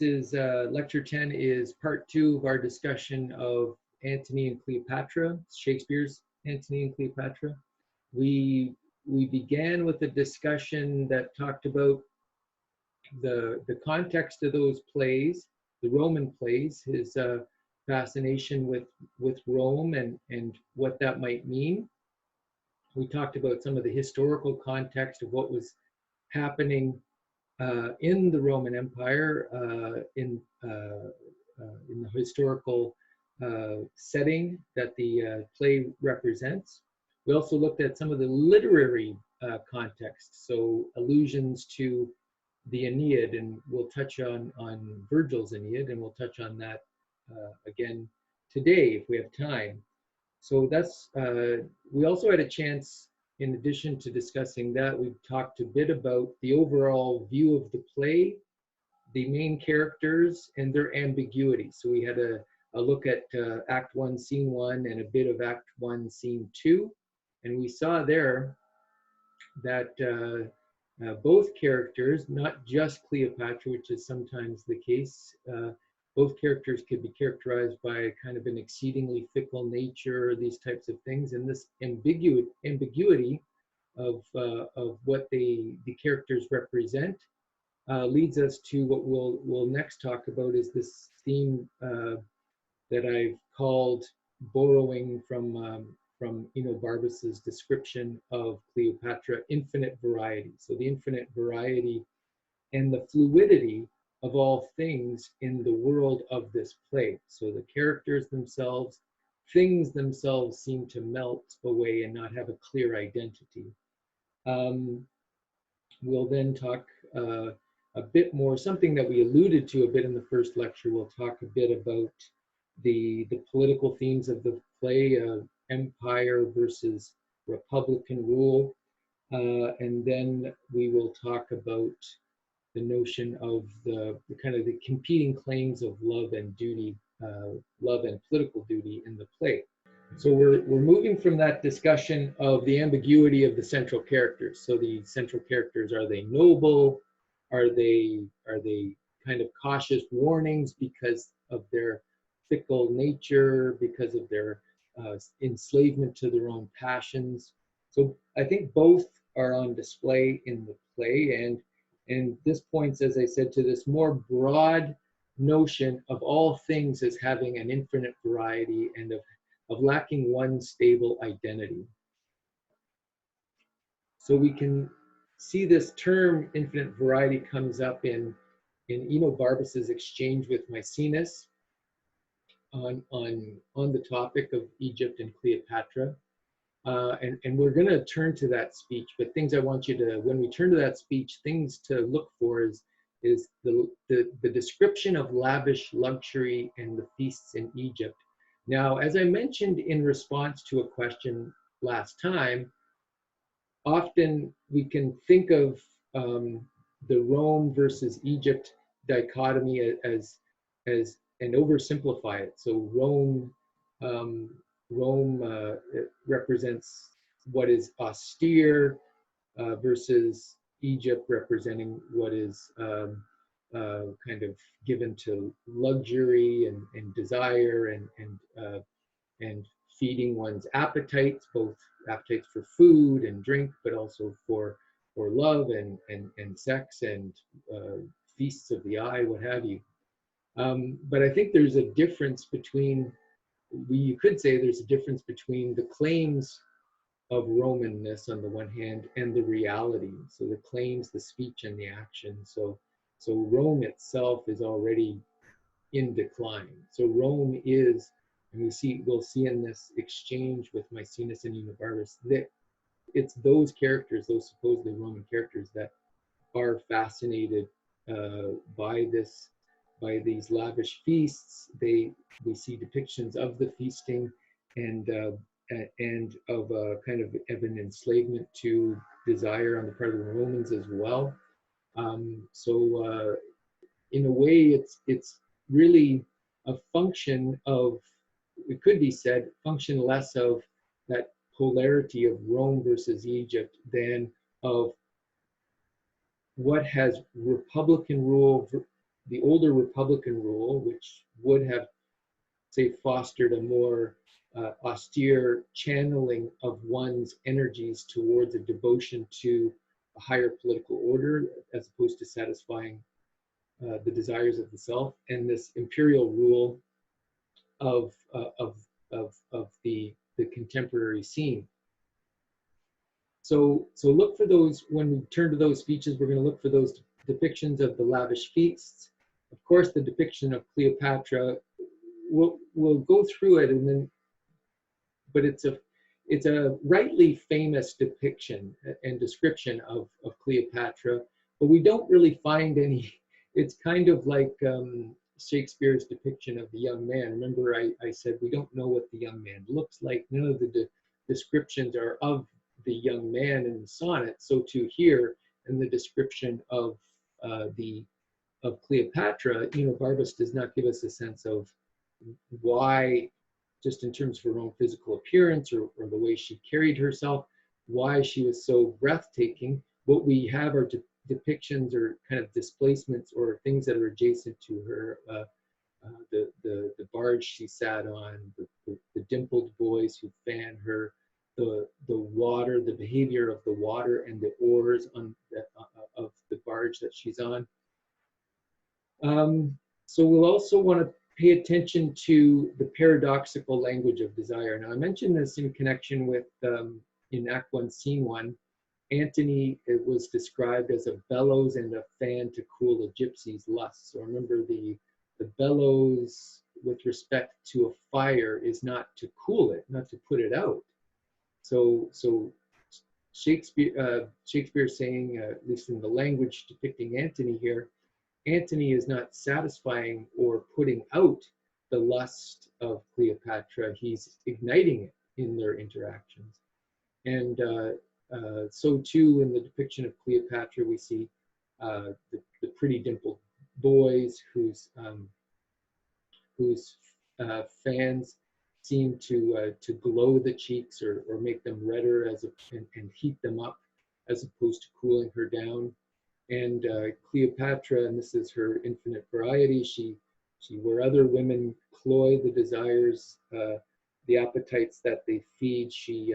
Lecture 10 is part 2 of our discussion of Antony and Cleopatra, Shakespeare's Antony and Cleopatra. We began with a discussion that talked about the context of those plays, the Roman plays, his fascination with Rome and what that might mean. We talked about some of the historical context of what was happening in the Roman Empire, in the historical setting that the play represents. We also looked at some of the literary context, so allusions to the Aeneid, and we'll touch on Virgil's Aeneid, and we'll touch on that again today if we have time. So that's, we also had a chance, in addition to discussing that, we've talked a bit about the overall view of the play, the main characters, and their ambiguity. So we had a look at Act 1, Scene 1, and a bit of Act 1, Scene 2. And we saw there that both characters, not just Cleopatra, which is sometimes the case, both characters could be characterized by kind of an exceedingly fickle nature, these types of things, and this ambiguity of what the characters represent leads us to what we'll next talk about, is this theme that I've called borrowing from Enobarbus's description of Cleopatra, infinite variety. So the infinite variety and the fluidity of all things in the world of this play. So the characters themselves, things themselves seem to melt away and not have a clear identity. We'll then talk a bit more, something that we alluded to a bit in the first lecture. We'll talk a bit about the political themes of the play, empire versus republican rule. And then we will talk about the notion of the kind of the competing claims of love and duty, love and political duty in the play. So we're moving from that discussion of the ambiguity of the central characters. So the central characters, are they noble? Are they kind of cautious warnings because of their fickle nature, because of their enslavement to their own passions? So I think both are on display in the play, and this points, as I said, to this more broad notion of all things as having an infinite variety and of lacking one stable identity. So we can see this term infinite variety comes up in Enobarbus's exchange with Maecenas on the topic of Egypt and Cleopatra. And we're going to turn to that speech, but things I want you to, when we turn to that speech, things to look for is the description of lavish luxury and the feasts in Egypt. Now, as I mentioned in response to a question last time, often we can think of the Rome versus Egypt dichotomy as and oversimplify it. So Rome represents what is austere versus Egypt representing what is kind of given to luxury and desire and feeding one's appetites, both appetites for food and drink, but also for love and sex and feasts of the eye, what have you. But I think there's a difference between, you could say there's a difference between the claims of Romanness on the one hand and the reality. So the claims, the speech, and the action. So Rome itself is already in decline. So Rome is, and we'll see in this exchange with Maecenas and Enobarbus, that it's those characters, those supposedly Roman characters, that are fascinated by these lavish feasts. We see depictions of the feasting and of a kind of an enslavement to desire on the part of the Romans as well. So in a way, it's really a function of, it could be said, function less of that polarity of Rome versus Egypt than of what has republican rule the older Republican rule, which would have, say, fostered a more austere channeling of one's energies towards a devotion to a higher political order, as opposed to satisfying the desires of the self, and this imperial rule of the contemporary scene. So look for those. When we turn to those speeches, we're going to look for those depictions of the lavish feasts. Of course, the depiction of Cleopatra, we'll go through it, and then, but it's a rightly famous depiction and description of Cleopatra, but we don't really find any. It's kind of like Shakespeare's depiction of the young man. Remember, I said we don't know what the young man looks like. None of the descriptions are of the young man in the sonnet. So too here in the description of Cleopatra, Barbas does not give us a sense of why, just in terms of her own physical appearance or the way she carried herself, why she was so breathtaking. What we have are depictions or kind of displacements or things that are adjacent to her. The barge she sat on, the dimpled boys who fan her, the water, the behavior of the water and the oars on of the barge that she's on. So we'll also want to pay attention to the paradoxical language of desire. Now, I mentioned this in connection with, in Act 1, Scene 1, Antony, it was described as a bellows and a fan to cool a gypsy's lust. So remember, the bellows with respect to a fire is not to cool it, not to put it out. So Shakespeare saying, at least in the language depicting Antony here, Antony is not satisfying or putting out the lust of Cleopatra. He's igniting it in their interactions. And so too in the depiction of Cleopatra, we see the pretty dimpled boys whose fans seem to glow the cheeks or make them redder and heat them up, as opposed to cooling her down. And Cleopatra, and this is her infinite variety, she where other women cloy the desires, the appetites that they feed, she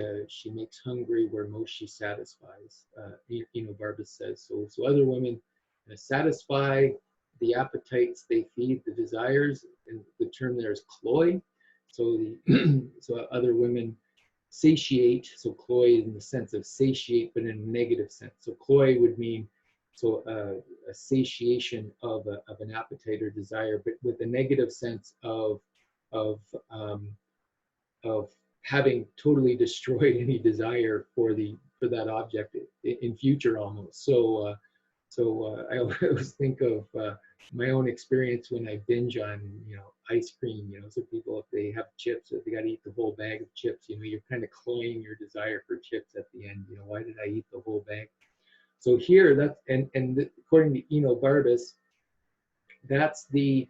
makes hungry where most she satisfies. Barbas says, so other women satisfy the appetites they feed, the desires, and the term there is cloy. So so other women satiate, so cloy in the sense of satiate, but in a negative sense. So cloy would mean a satiation of an appetite or desire, but with a negative sense of having totally destroyed any desire for that object in future almost. So I always think of my own experience when I binge on ice cream. So people, if they have chips, if they got to eat the whole bag of chips, you're kind of cloying your desire for chips at the end. Why did I eat the whole bag? So here, that's and according to Barbas, that's the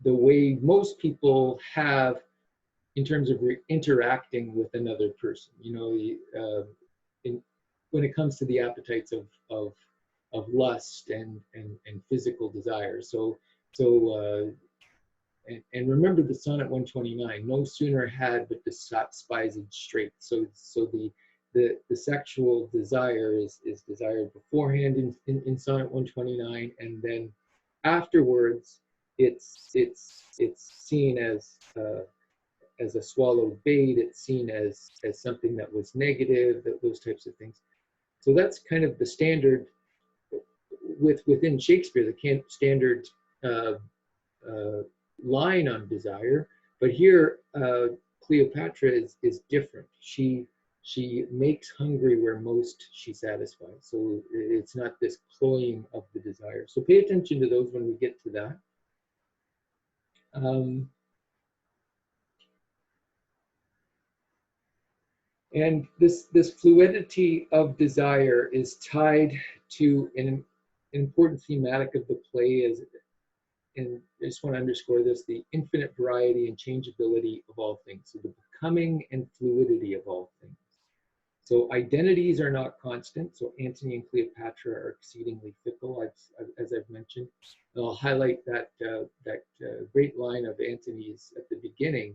way most people have in terms of interacting with another person. When it comes to the appetites of lust and physical desire. And remember the sonnet 129. No sooner had but despised straight. So the sexual desire is desired beforehand in sonnet 129, and then afterwards it's seen as a swallowed bait. It's seen as something that was negative, those types of things. So that's kind of the standard within Shakespeare, the standard line on desire. But here Cleopatra is different. She makes hungry where most she satisfies. So it's not this cloying of the desire. So pay attention to those when we get to that. And this fluidity of desire is tied to an important thematic of the play, and I just want to underscore this, the infinite variety and changeability of all things. So the becoming and fluidity of all things. So identities are not constant. So Antony and Cleopatra are exceedingly fickle, as I've mentioned. And I'll highlight that great line of Antony's at the beginning.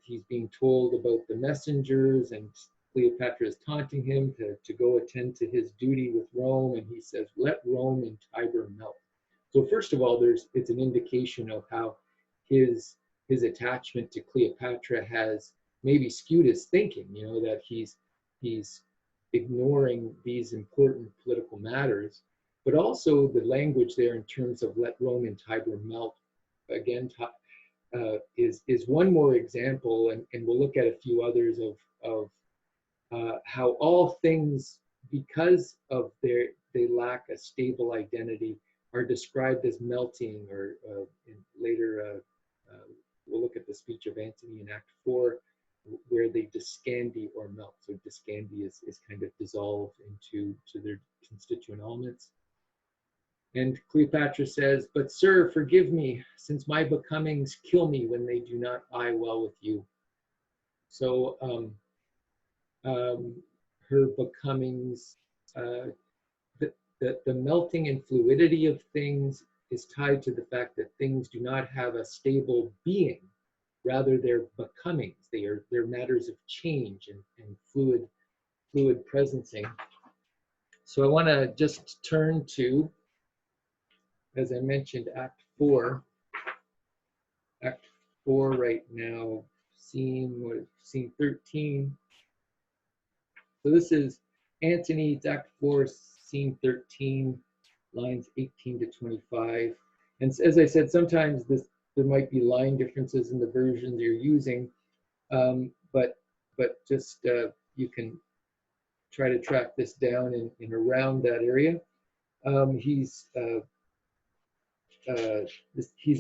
He's being told about the messengers, and Cleopatra is taunting him to go attend to his duty with Rome, and he says, "Let Rome and Tiber melt." So first of all, it's an indication of how his attachment to Cleopatra has maybe skewed his thinking. That he's ignoring these important political matters, but also the language there in terms of "let Rome and Tiber melt." Again, is one more example, and we'll look at a few others of how all things, because of they lack a stable identity, are described as melting, or later we'll look at the speech of Antony in Act 4, where they discandy or melt. So discandy is kind of dissolve into their constituent elements. And Cleopatra says, "But sir, forgive me, since my becomings kill me when they do not eye well with you." So her becomings, the melting and fluidity of things is tied to the fact that things do not have a stable being. Rather, they're becomings. They're matters of change and fluid presencing. So I want to just turn to, as I mentioned, Act 4. Act 4 right now, scene 13. So this is Antony, it's Act 4, scene 13, lines 18 to 25. And as I said, sometimes there might be line differences in the versions you're using, but just you can try to track this down in around that area. He's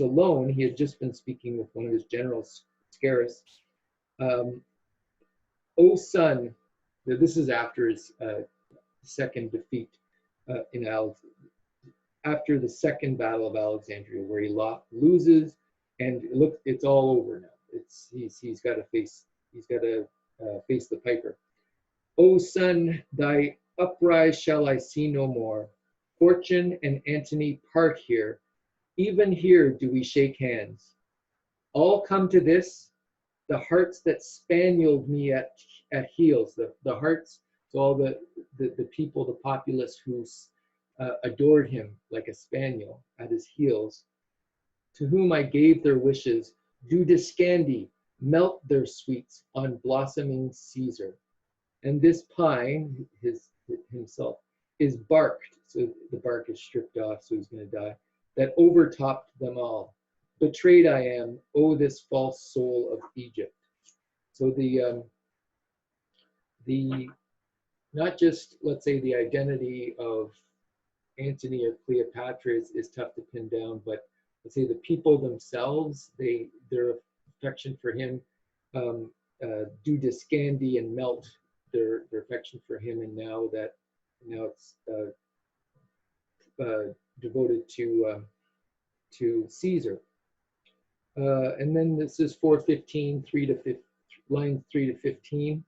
alone. He had just been speaking with one of his generals, Scarus. "O son," this is after his second defeat after the second battle of Alexandria, where he loses, and it's all over now. He's got to face the piper. "O son, thy uprise shall I see no more. Fortune and Antony part here. Even here do we shake hands. All come to this, the hearts that spanieled me at heels." The hearts, so all the people, the populace who adored him like a spaniel at his heels, "to whom I gave their wishes, do discandy, melt their sweets on blossoming Caesar. And this pine," himself, "is barked," so the bark is stripped off, so he's going to die, "that overtopped them all. Betrayed I am, oh, this false soul of Egypt." So the not just, let's say, the identity of Antony or Cleopatra is tough to pin down, but let's say the people themselves, their affection for him do discandy and melt their affection for him, and now it's devoted to Caesar. And then this is 4:15, lines 3 to 15.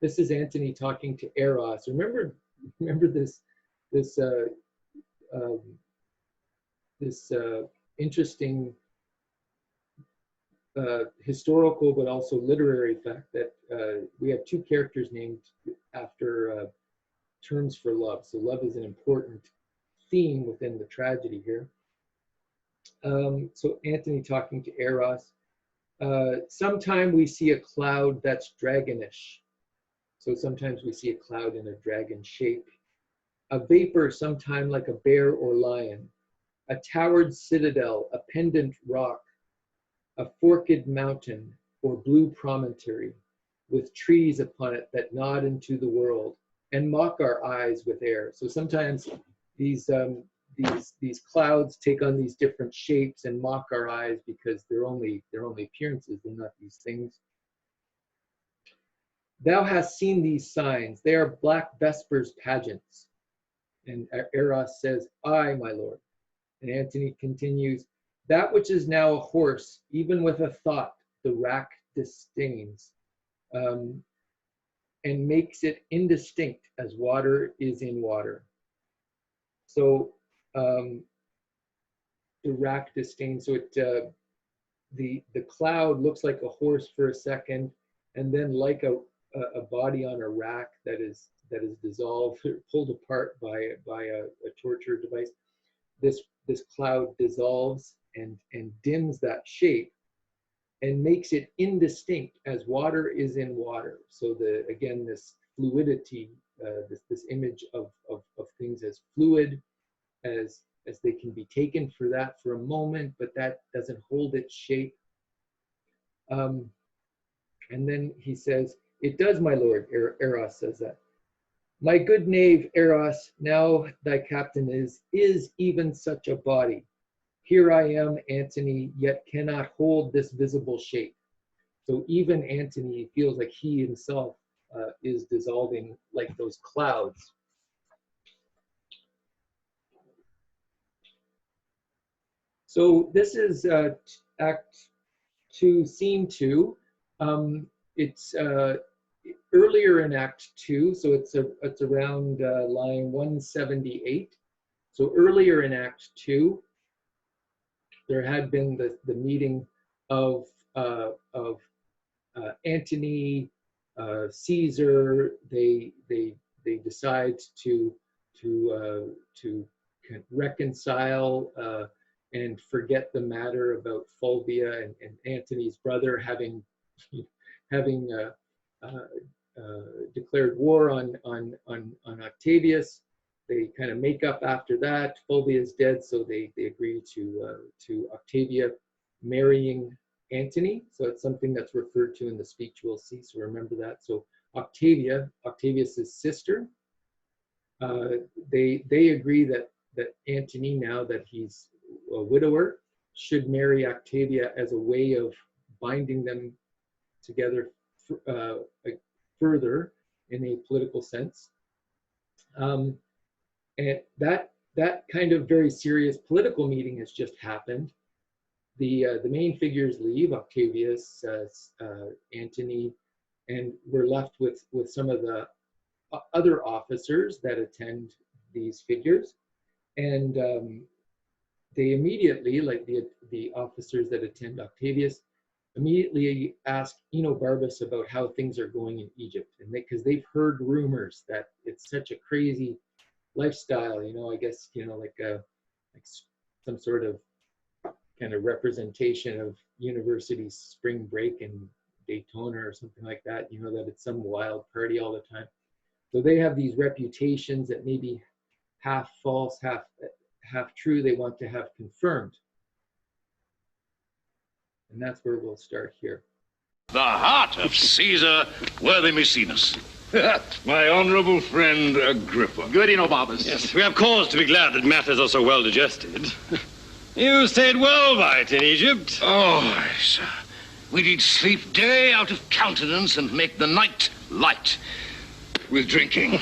This is Antony talking to Eros. Remember this interesting historical but also literary fact that we have two characters named after terms for love. So love is an important theme within the tragedy here. So Antony talking to Eros. "Sometime we see a cloud that's dragonish." So sometimes we see a cloud in a dragon shape. "A vapor sometime like a bear or lion. A towered citadel, a pendant rock. A forked mountain or blue promontory, with trees upon it that nod into the world and mock our eyes with air." So sometimes these clouds take on these different shapes and mock our eyes because they're only appearances, they're not these things. "Thou hast seen these signs, they are black Vespers pageants." And Eros says, "Aye, my lord." And Antony continues, "That which is now a horse, even with a thought, the rack disdains. and makes it indistinct as water is in water. So the rack disdain, so it the cloud looks like a horse for a second, and then like a body on a rack that is dissolved, pulled apart by a torture device. This cloud dissolves and dims that shape and makes it indistinct as water is in water. So again, this fluidity, this image of things as fluid, as they can be taken for that for a moment, but that doesn't hold its shape. And then he says, "It does, my lord," Eros says that. "My good knave Eros, now thy captain is even such a body. Here I am, Antony, yet cannot hold this visible shape." So even Antony feels like he himself is dissolving like those clouds. So this is Act 2, Scene 2. It's earlier in Act 2, so it's around line 178. So earlier in Act 2, there had been the meeting of Antony, Caesar. They decide to reconcile and forget the matter about Fulvia and Antony's brother having declared war on Octavius. They kind of make up after that. Fulvia is dead, so they agree to Octavia marrying Antony. So it's something that's referred to in the speech we'll see, so remember that. So Octavius's sister, they agree that Antony, now that he's a widower, should marry Octavia as a way of binding them together further in a political sense. And that kind of very serious political meeting has just happened. The main figures leave, Octavius, Antony, and we're left with some of the other officers that attend these figures. And they immediately, like the officers that attend Octavius, immediately ask Enobarbus about how things are going in Egypt, and because they've heard rumors that it's such a crazy lifestyle. I guess like some sort of kind of representation of university spring break in Daytona or something like that. That it's some wild party all the time. So they have these reputations that may be half false, half true. They want to have confirmed. And that's where we'll start here. The heart of Caesar, worthy Maecenas. My honorable friend Agrippa. Good Enobarbus. Yes, we have cause to be glad that matters are so well digested. You stayed well by it in Egypt. Oh, sir. We did sleep day out of countenance and make the night light with drinking.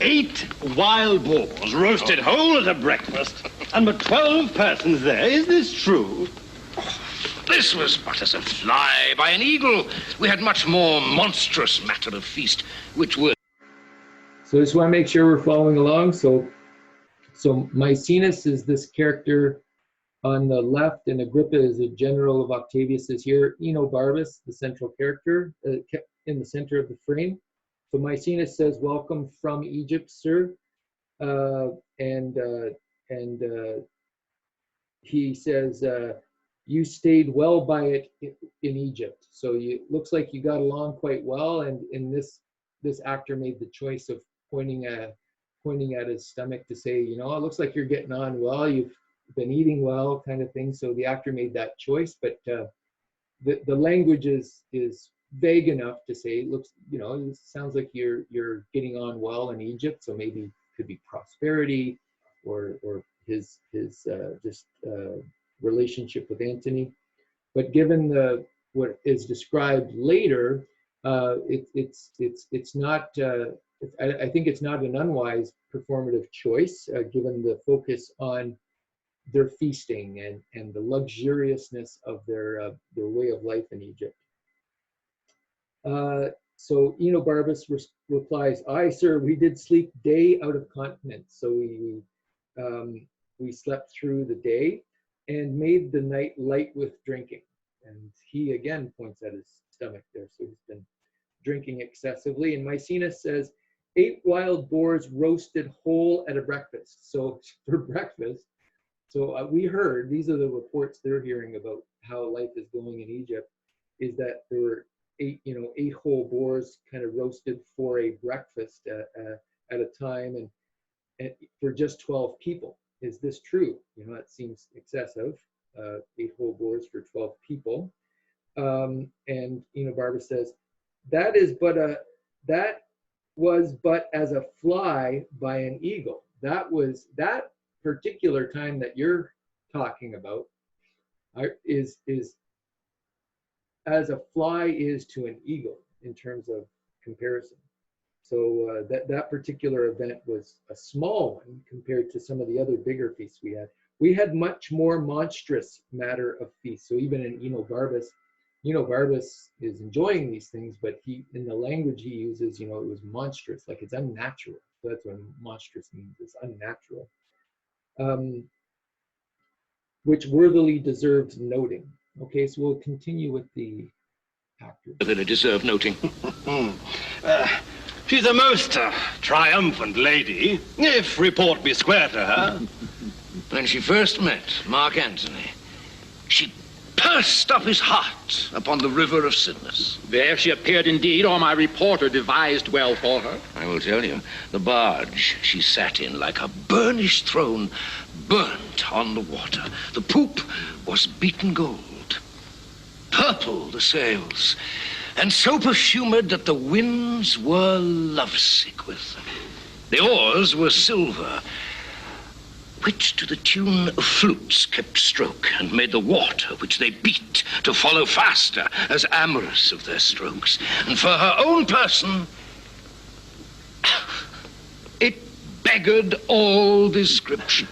8 wild boars roasted whole at a breakfast, and but 12 persons there. Is this true? This was but as a fly by an eagle. We had much more monstrous matter of feast, which were... So I just want to make sure we're following along. So Maecenas is this character on the left, and Agrippa is a general of Octavius is here. Enobarbus, the central character, kept in the center of the frame. So Maecenas says, "Welcome from Egypt, sir," and he says, "You stayed well by it in Egypt." So it looks like you got along quite well. And in this actor made the choice of pointing at his stomach to say, it looks like you're getting on well. You've been eating well, kind of thing. So the actor made that choice, but the language is vague enough to say, it looks, it sounds like you're getting on well in Egypt. So maybe it could be prosperity or his relationship with Antony. But given what is described later, it's not. I think it's not an unwise performative choice, given the focus on their feasting and the luxuriousness of their way of life in Egypt. So Enobarbus replies, "Aye, sir, we did sleep day out of continence. So we slept through the day and made the night light with drinking." And he again points at his stomach there. So he's been drinking excessively. And Maecenas says, "8 wild boars roasted whole at a breakfast." So for breakfast. So we heard, these are the reports they're hearing about how life is going in Egypt, is that there were 8 whole boars kind of roasted for a breakfast at a time, and for just 12 people. Is this true? That seems excessive. 8 whole boars for 12 people. And Enobarbus says, that was but as a fly by an eagle. That particular time that you're talking about is as a fly is to an eagle in terms of comparison. So that particular event was a small one compared to some of the other bigger feasts we had. We had much more monstrous matter of feasts. So even in Enobarbus is enjoying these things, but in the language he uses, it was monstrous, like it's unnatural. So that's what monstrous means, it's unnatural. Which worthily deserves noting. Okay, so we'll continue with the actors. That it deserved noting. She's a most triumphant lady, if report be square to her. When she first met Mark Antony, she pursed up his heart upon the river of Cydnus. There she appeared indeed, or my reporter devised well for her. I will tell you, the barge she sat in like a burnished throne, burnt on the water. The poop was beaten gold, purple the sails, and so perfumed that the winds were lovesick with them. The oars were silver, which to the tune of flutes kept stroke, and made the water which they beat to follow faster, as amorous of their strokes. And for her own person, it beggared all description.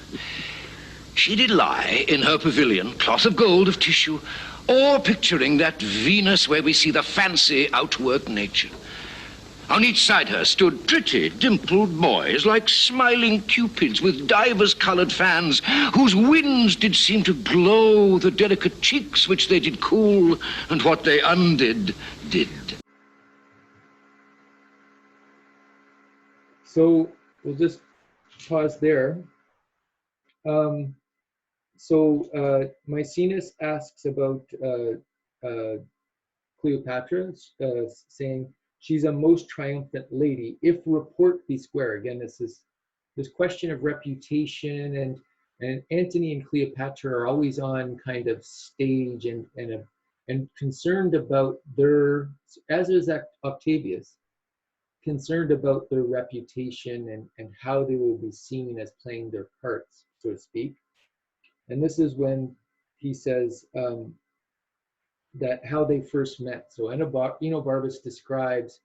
She did lie in her pavilion, cloth of gold of tissue, or picturing that Venus where we see the fancy outwork nature. On each side her stood pretty, dimpled boys, like smiling cupids with divers-colored fans, whose winds did seem to glow the delicate cheeks which they did cool, and what they undid did. So we'll just pause there. Maecenas asks about Cleopatra, saying, "She's a most triumphant lady, if report be square." Again, this question of reputation, and Antony and Cleopatra are always on kind of stage and concerned about their, as is Octavius, concerned about their reputation and how they will be seen as playing their parts, so to speak. And this is when he says that how they first met. So Enobarbus describes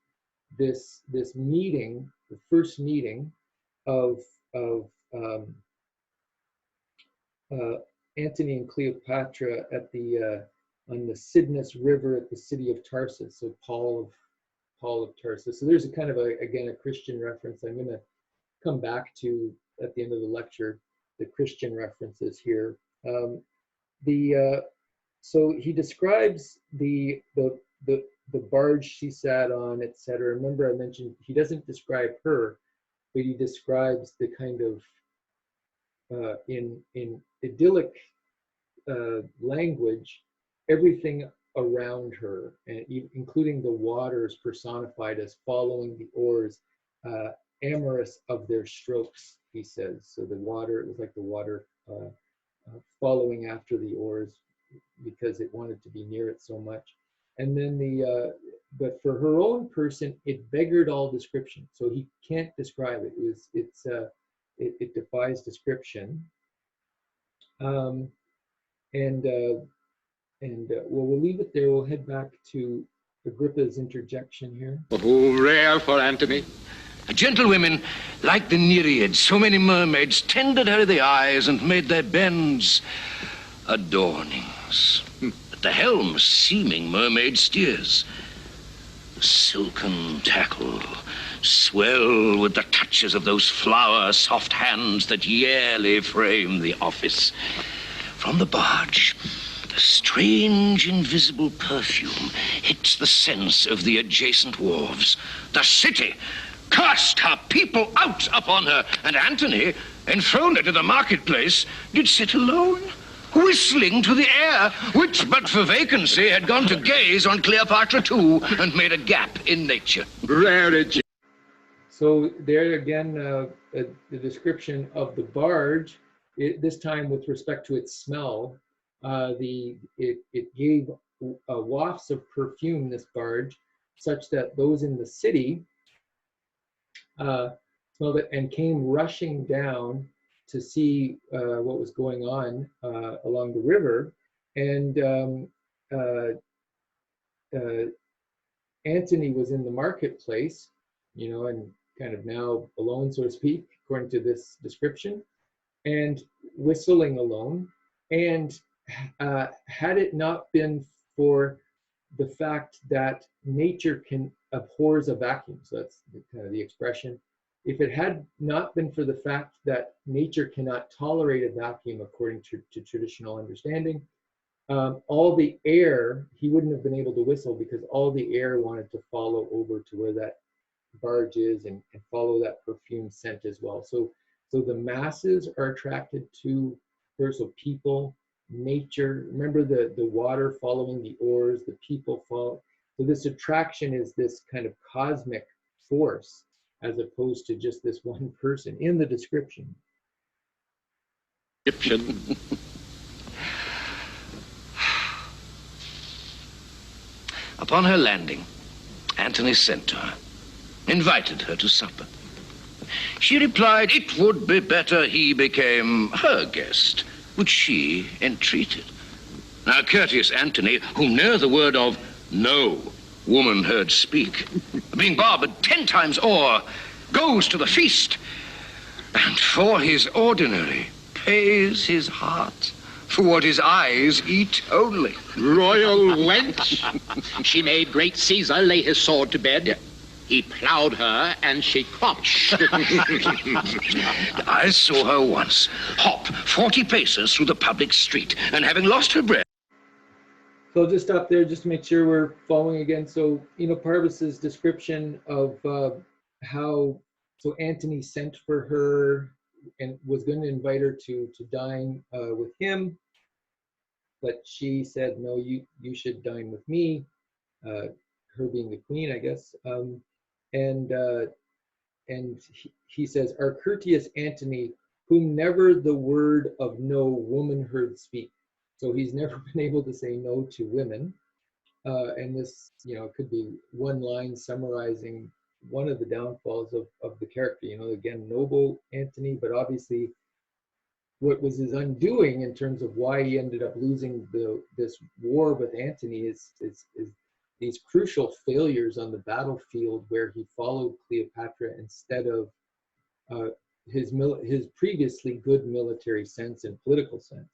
this meeting, the first meeting of Antony and Cleopatra at on the Cydnus River at the city of Tarsus. So Paul of Tarsus. So there's a kind of again a Christian reference. I'm going to come back to at the end of the lecture the Christian references here. So he describes the barge she sat on, etc. Remember I mentioned he doesn't describe her, but he describes the kind of in idyllic language, everything around her, and including the waters personified as following the oars, amorous of their strokes, he says. So the water, it was like the water following after the oars because it wanted to be near it so much. And then but for her own person, it beggared all description. So he can't describe it. It defies description. Well, we'll leave it there. We'll head back to Agrippa's interjection here. Oh, rare for Antony. Gentlewomen, like the Nereids, so many mermaids, tended her the eyes and made their bends adornings. At the helm, seeming mermaid steers. The silken tackle swell with the touches of those flower-soft hands that yearly frame the office. From the barge, the strange invisible perfume hits the sense of the adjacent wharves. The city cast her people out upon her, and Antony, enthroned into the marketplace, did sit alone, whistling to the air, which but for vacancy had gone to gaze on Cleopatra too, and made a gap in nature. Rarity. So there again, the description of the barge, this time with respect to its smell, it gave wafts of perfume, this barge, such that those in the city smelled it and came rushing down to see what was going on along the river. And Antony was in the marketplace, you know, and kind of now alone, so to speak, according to this description, and whistling alone. And had it not been for the fact that nature abhors a vacuum, so that's kind of the expression. If it had not been for the fact that nature cannot tolerate a vacuum according to traditional understanding, all the air, he wouldn't have been able to whistle because all the air wanted to follow over to where that barge is and follow that perfume scent as well. So the masses are attracted to her, so people, nature, remember the water following the oars, the people follow. So this attraction is this kind of cosmic force as opposed to just this one person in the description. Upon her landing, Antony sent to her, invited her to supper. She replied it would be better he became her guest, which she entreated. Now courteous Antony, whom ne'er the word of no woman heard speak, being barbered 10 times o'er, goes to the feast, and for his ordinary pays his heart for what his eyes eat only. Royal wench. She made great Caesar lay his sword to bed. Yeah. He plowed her, and she cropped. I saw her once hop 40 paces through the public street, and having lost her breath. So I'll just stop there just to make sure we're following again. So, you know, Parvis's description of how, so Antony sent for her and was going to invite her to dine with him, but she said, no, you should dine with me, her being the queen, I guess. And he says, our courteous Antony, whom never the word of no woman heard speak. So he's never been able to say no to women. And this, you know, could be one line summarizing one of the downfalls of the character. You know, again, noble Antony, but obviously what was his undoing in terms of why he ended up losing this war with Antony is these crucial failures on the battlefield where he followed Cleopatra instead of his previously good military sense and political sense.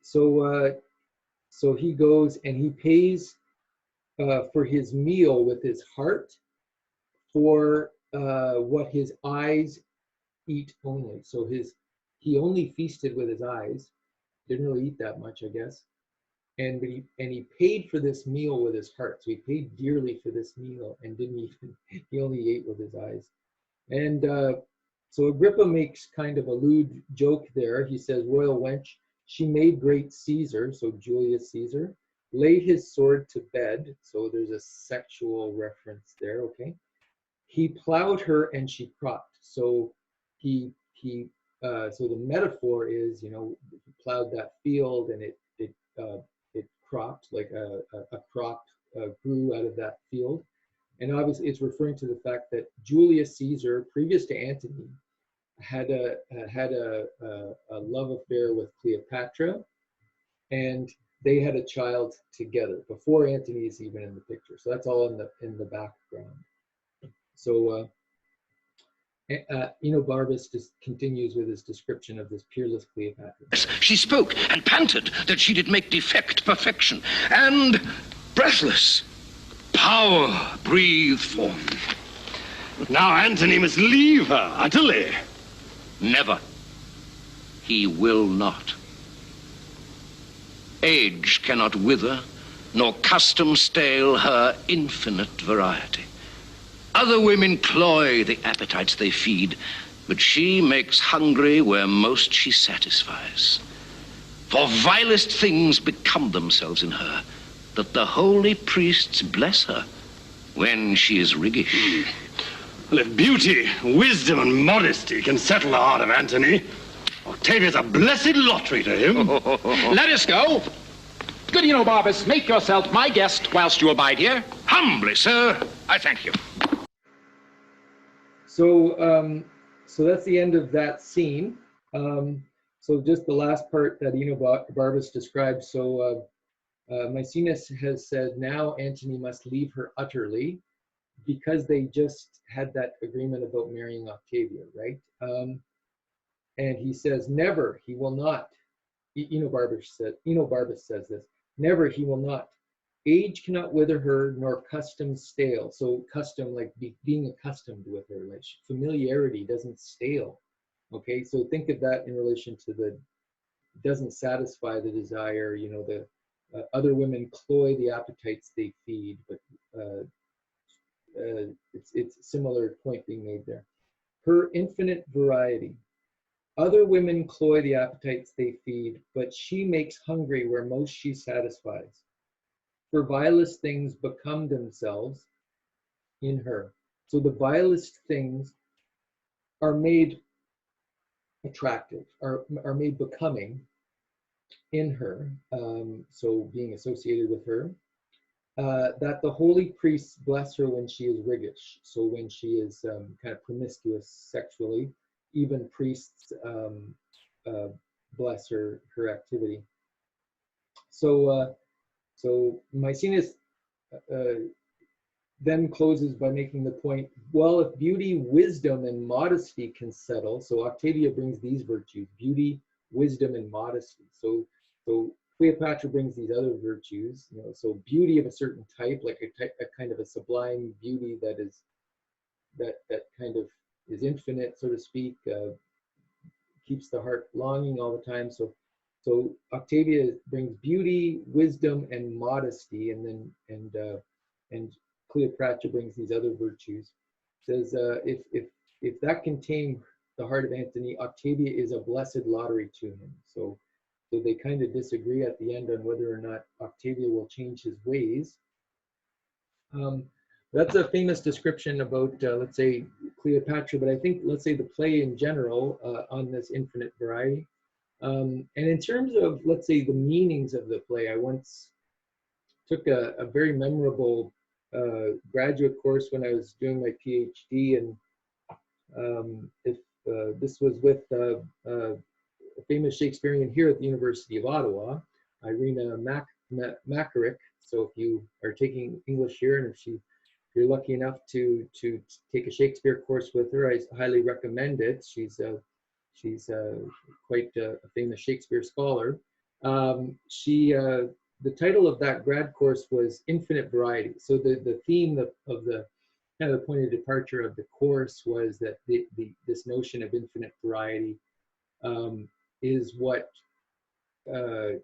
So he goes and he pays for his meal with his heart for what his eyes eat only. So he only feasted with his eyes, didn't really eat that much, I guess. And he paid for this meal with his heart. So he paid dearly for this meal and didn't even, he only ate with his eyes. And so Agrippa makes kind of a lewd joke there. He says, royal wench, she made great Caesar, so Julius Caesar, laid his sword to bed. So there's a sexual reference there, okay? He plowed her and she cropped. So so the metaphor is, you know, he plowed that field and it cropped, like a crop grew out of that field. And obviously it's referring to the fact that Julius Caesar, previous to Antony, had a love affair with Cleopatra, and they had a child together before Antony is even in the picture. So that's all in the background. So Enobarbus just continues with his description of this peerless Cleopatra. She spoke and panted that she did make defect perfection, and breathless power breathed forth. But now Antony must leave her utterly. Never. He will not. Age cannot wither, nor custom stale her infinite variety. Other women cloy the appetites they feed, but she makes hungry where most she satisfies. For vilest things become themselves in her, that the holy priests bless her when she is riggish. Well, if beauty, wisdom, and modesty can settle the heart of Antony, Octavia's a blessed lottery to him. Let us go. Good Enobarbus, make yourself my guest whilst you abide here. Humbly, sir, I thank you. So, so that's the end of that scene. So just the last part that Enobarbus describes. So Maecenas has said, now Antony must leave her utterly, because they just had that agreement about marrying Octavia, right? And he says, never, he will not. Enobarbus says this, never, he will not. Age cannot wither her, nor custom stale. So custom, like being accustomed with her, like familiarity doesn't stale. Okay, so think of that in relation to the, doesn't satisfy the desire, you know, the other women cloy the appetites they feed, but it's a similar point being made there. Her infinite variety. Other women cloy the appetites they feed, but she makes hungry where most she satisfies. For vilest things become themselves in her. So the vilest things are made attractive, are made becoming in her, so being associated with her, that the holy priests bless her when she is riggish. So when she is kind of promiscuous sexually, even priests bless her activity. So so Maecenas then closes by making the point, well, if beauty, wisdom, and modesty can settle, so Octavia brings these virtues, beauty, wisdom, and modesty. So Cleopatra brings these other virtues, you know, so beauty of a certain type, like a kind of a sublime beauty that is, that kind of is infinite, so to speak, keeps the heart longing all the time. So Octavia brings beauty, wisdom, and modesty, and then and Cleopatra brings these other virtues. Says if that can tame the heart of Antony, Octavia is a blessed lottery to him. So they kind of disagree at the end on whether or not Octavia will change his ways. That's a famous description about, let's say, Cleopatra, but I think, let's say, the play in general on this infinite variety. And in terms of, let's say, the meanings of the play, I once took a very memorable graduate course when I was doing my PhD, and this was with a famous Shakespearean here at the University of Ottawa, Irina Makaric. So if you are taking English here, and if you're lucky enough to take a Shakespeare course with her, I highly recommend it. She's quite a famous Shakespeare scholar. The title of that grad course was Infinite Variety. So the theme of the kind of the point of departure of the course was that this notion of infinite variety is what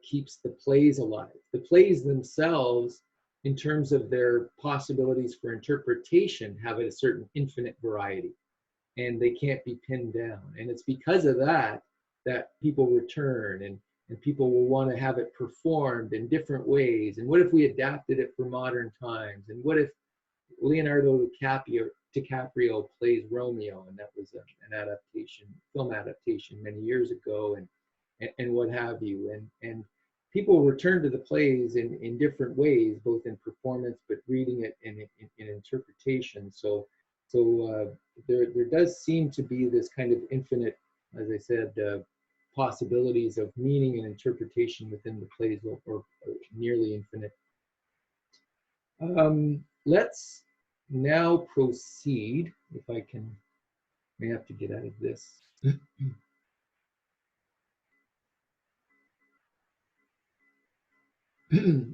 keeps the plays alive. The plays themselves, in terms of their possibilities for interpretation, have a certain infinite variety, and they can't be pinned down. And it's because of that people return, and people will want to have it performed in different ways. And what if we adapted it for modern times? And what if Leonardo DiCaprio plays Romeo, and that was an adaptation, film adaptation many years ago, and what have you. And people return to the plays in different ways, both in performance, but reading it in interpretation. So there does seem to be this kind of infinite, as I said, possibilities of meaning and interpretation within the plays, or nearly infinite. Let's now proceed, if I can May have to get out of this.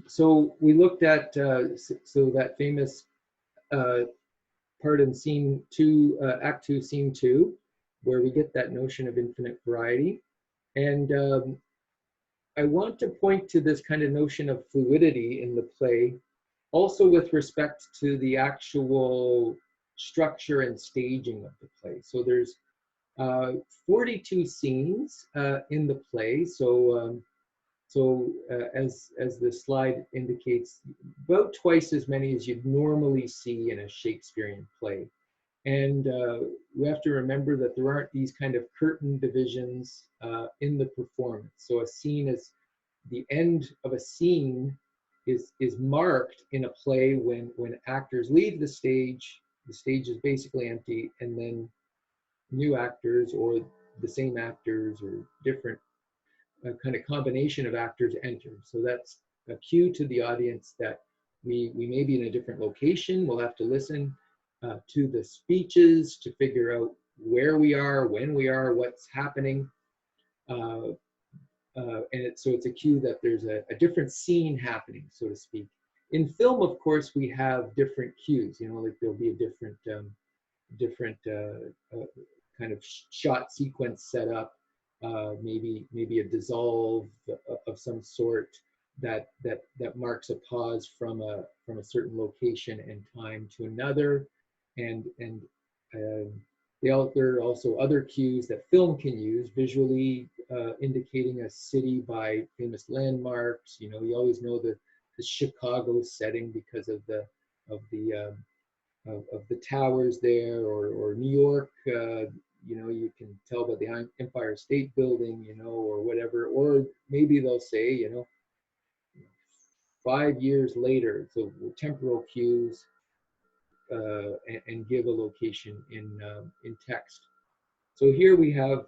So we looked at so that famous part in scene 2, Act 2, Scene 2, where we get that notion of infinite variety. And I want to point to this kind of notion of fluidity in the play, also with respect to the actual structure and staging of the play. So there's 42 scenes in the play. So as the slide indicates, about twice as many as you'd normally see in a Shakespearean play. And we have to remember that there aren't these kind of curtain divisions in the performance. So a scene is, the end of a scene is marked in a play when actors leave the stage is basically empty, and then new actors or the same actors or different kind of combination of actors enter. So that's a cue to the audience that we may be in a different location. We'll have to listen to the speeches to figure out where we are, when we are, what's happening. So it's a cue that there's a different scene happening, so to speak. In film, of course, we have different cues. You know, like there'll be a different kind of shot sequence set up. Maybe a dissolve of some sort that marks a pause from a certain location and time to another, and there are also other cues that film can use, visually indicating a city by famous landmarks. You know, you always know the Chicago setting because of the towers there, or New York. You know, you can tell by the Empire State Building, you know, or whatever. Or maybe they'll say, you know, 5 years later, so temporal cues, and give a location in text. So here we have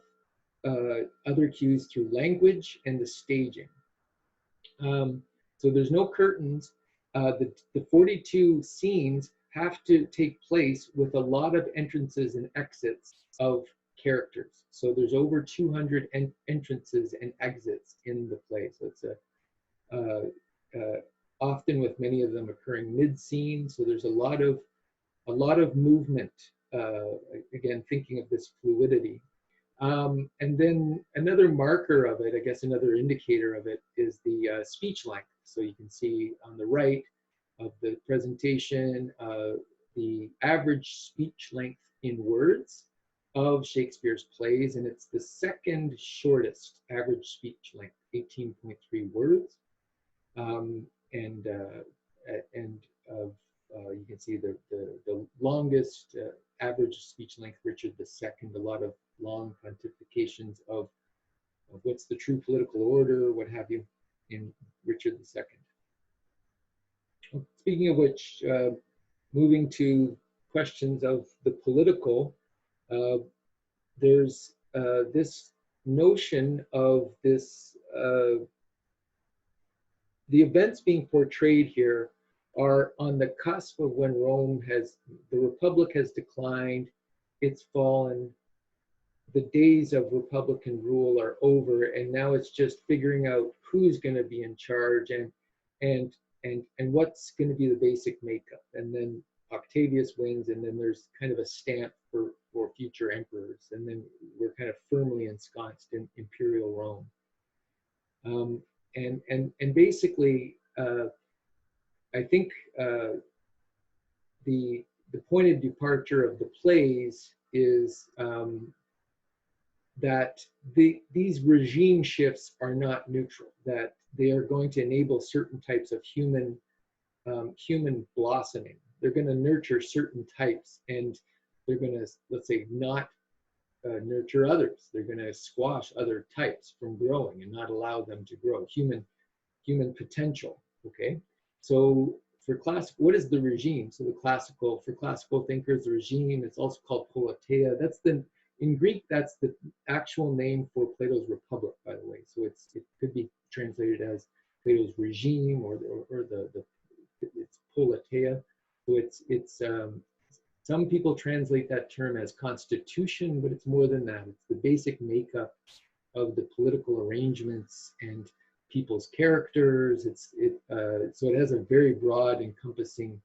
other cues through language and the staging. So there's no curtains. The 42 scenes have to take place with a lot of entrances and exits of characters. So there's over 200 entrances and exits in the play. So it's often with many of them occurring mid-scene. So there's a lot of movement. Again, thinking of this fluidity. And then another marker of it, I guess another indicator of it, is the speech length. So you can see on the right of the presentation, the average speech length in words of Shakespeare's plays, and it's the second shortest average speech length, 18.3 words. You can see the longest average speech length, Richard II, a lot of long pontifications of what's the true political order, what have you, in Richard II. Speaking of which, moving to questions of the political, there's this notion of this, the events being portrayed here are on the cusp of when the Republic has declined, it's fallen, the days of Republican rule are over, and now it's just figuring out who's going to be in charge and what's going to be the basic makeup. And then Octavius wins, and then there's kind of a stamp for future emperors, and then we're kind of firmly ensconced in imperial Rome. And basically, I think the point of departure of the plays is that these regime shifts are not neutral, that they are going to enable certain types of human blossoming. They're going to nurture certain types, and they're going to, let's say, not nurture others. They're going to squash other types from growing and not allow them to grow. Human potential. Okay, so what is the regime? So for classical thinkers, the regime, it's also called politeia. In Greek, that's the actual name for Plato's Republic, by the way. So it could be translated as Plato's regime, or it's politeia. So it's Some people translate that term as constitution, but it's more than that. It's the basic makeup of the political arrangements and people's characters. So it has a very broad, encompassing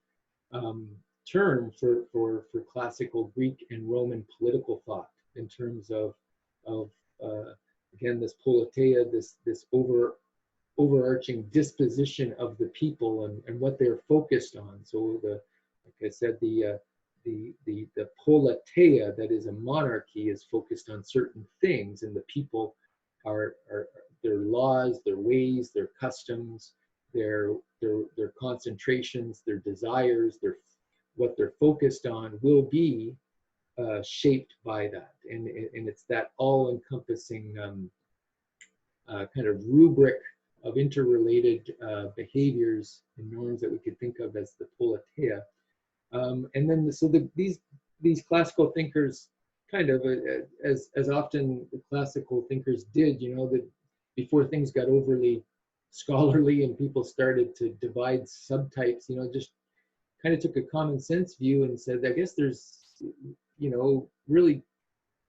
term for classical Greek and Roman political thought in terms of again, this politeia, this overarching disposition of the people and what they're focused on. So like I said, the politeia, that is a monarchy, is focused on certain things, and the people are their laws, their ways, their customs, their concentrations, their desires, what they're focused on will be shaped by that, and it's that all-encompassing kind of rubric of interrelated behaviors and norms that we could think of as the politeia. And then these classical thinkers kind of, as often the classical thinkers did, that before things got overly scholarly and people started to divide subtypes, just kind of took a common sense view and said, I guess there's, really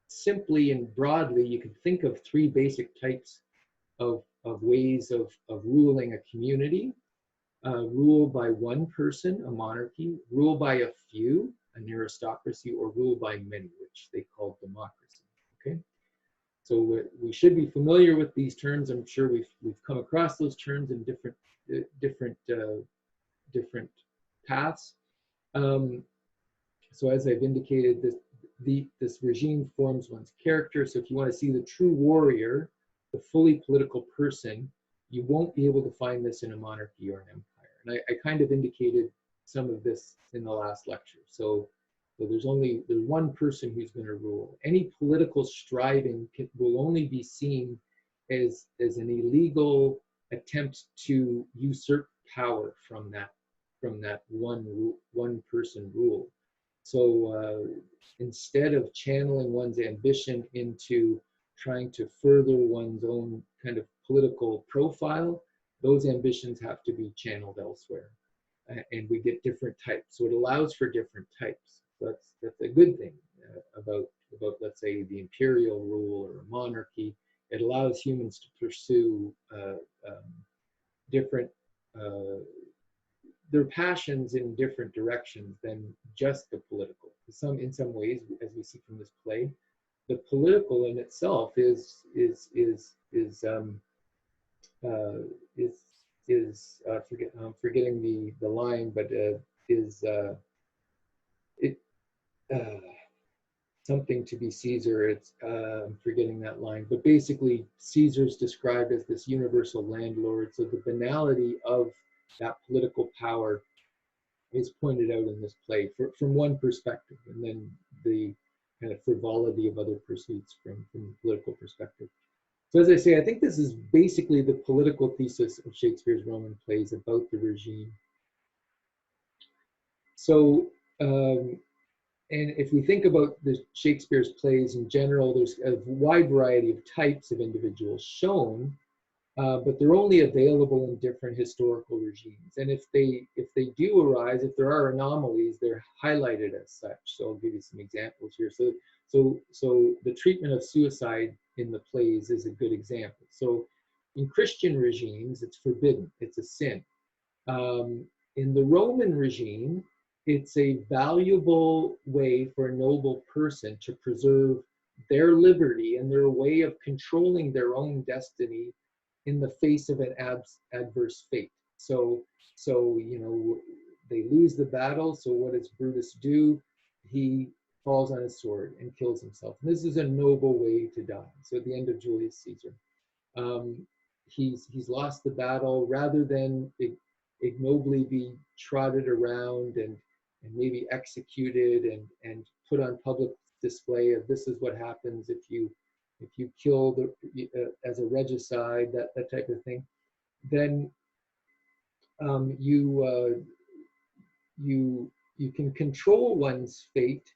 simply and broadly, you could think of three basic types of ways of ruling a community. Rule by one person, a monarchy; rule by a few, an aristocracy; or rule by many, which they call democracy. Okay, so we should be familiar with these terms. I'm sure we've come across those terms in different paths. So as I've indicated, this regime forms one's character. So if you want to see the true warrior, the fully political person, you won't be able to find this in a monarchy or an empire. And I kind of indicated some of this in the last lecture. So there's one person who's going to rule. Any political striving will only be seen as an illegal attempt to usurp power from that one person rule. So instead of channeling one's ambition into trying to further one's own kind of political profile, those ambitions have to be channeled elsewhere, and we get different types. So it allows for different types. So that's a good thing about let's say the imperial rule or a monarchy. It allows humans to pursue different their passions in different directions than just the political. In some ways, as we see from this play, the political in itself I'm forgetting the line, but something to be Caesar. I'm forgetting that line, but basically Caesar's described as this universal landlord. So the banality of that political power is pointed out in this play from one perspective, and then the kind of frivolity of other pursuits from the political perspective. So as I say, I think this is basically the political thesis of Shakespeare's Roman plays about the regime. So, and if we think about Shakespeare's plays in general, there's a wide variety of types of individuals shown, but they're only available in different historical regimes. And if they do arise, if there are anomalies, they're highlighted as such. So I'll give you some examples here. So the treatment of suicide in the plays is a good example. So in Christian regimes, it's forbidden, it's a sin. In the Roman regime, it's a valuable way for a noble person to preserve their liberty and their way of controlling their own destiny in the face of an adverse fate. So they lose the battle. So what does Brutus do? He falls on his sword and kills himself. And this is a noble way to die. So at the end of Julius Caesar, he's lost the battle. Rather than ignobly be trotted around and maybe executed and put on public display of this is what happens if you kill as a regicide, that type of thing, then you can control one's fate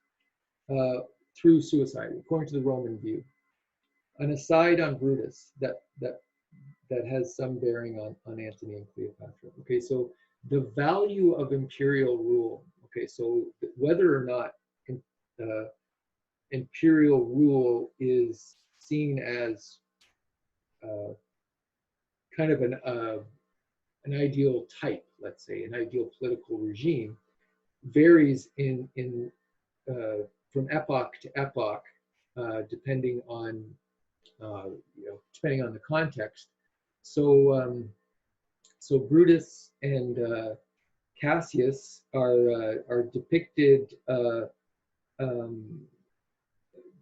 through suicide, according to the Roman view. An aside on Brutus that has some bearing on Antony and Cleopatra. Okay, so the value of imperial rule. Okay, so whether or not imperial rule is seen as kind of an ideal type, let's say, an ideal political regime, varies from epoch to epoch, depending on depending on the context. So so Brutus and Cassius are depicted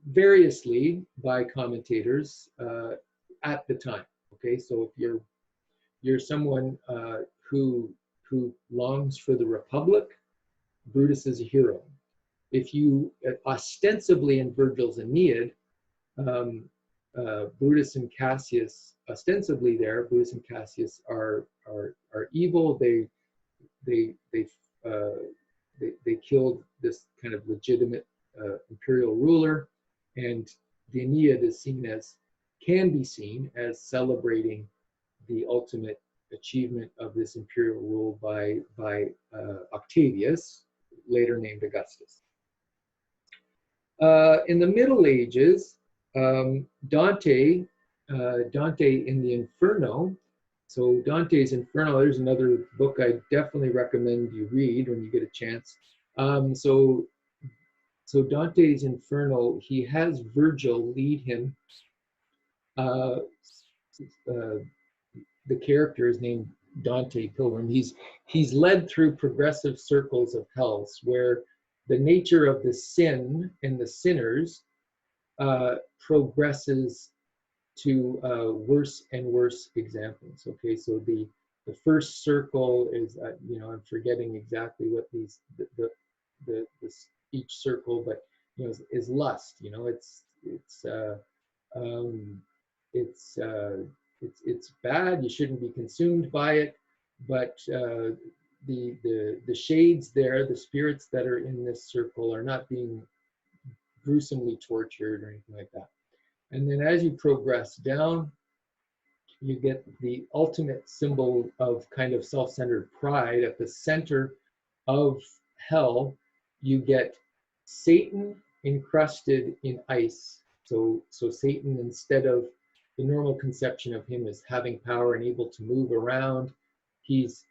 variously by commentators at the time. Okay, so if you're someone who longs for the Republic, Brutus is a hero. If you ostensibly in Virgil's Aeneid, Brutus and Cassius ostensibly there, Brutus and Cassius are evil. They killed this kind of legitimate imperial ruler, and the Aeneid is can be seen as celebrating the ultimate achievement of this imperial rule by Octavius, later named Augustus. In the Middle Ages, Dante in the Inferno. So Dante's Inferno, there's another book I definitely recommend you read when you get a chance. So Dante's Inferno, he has Virgil lead him. The character is named Dante Pilgrim. He's led through progressive circles of hells where the nature of the sin and the sinners progresses to worse and worse examples. Okay, so the first circle is I'm forgetting exactly what these each circle, but is lust. It's bad. You shouldn't be consumed by it, but the shades there, the spirits that are in this circle, are not being gruesomely tortured or anything like that. And then as you progress down, you get the ultimate symbol of kind of self-centered pride. At the center of hell, you get Satan encrusted in ice. So Satan, instead of the normal conception of him as having power and able to move around, he's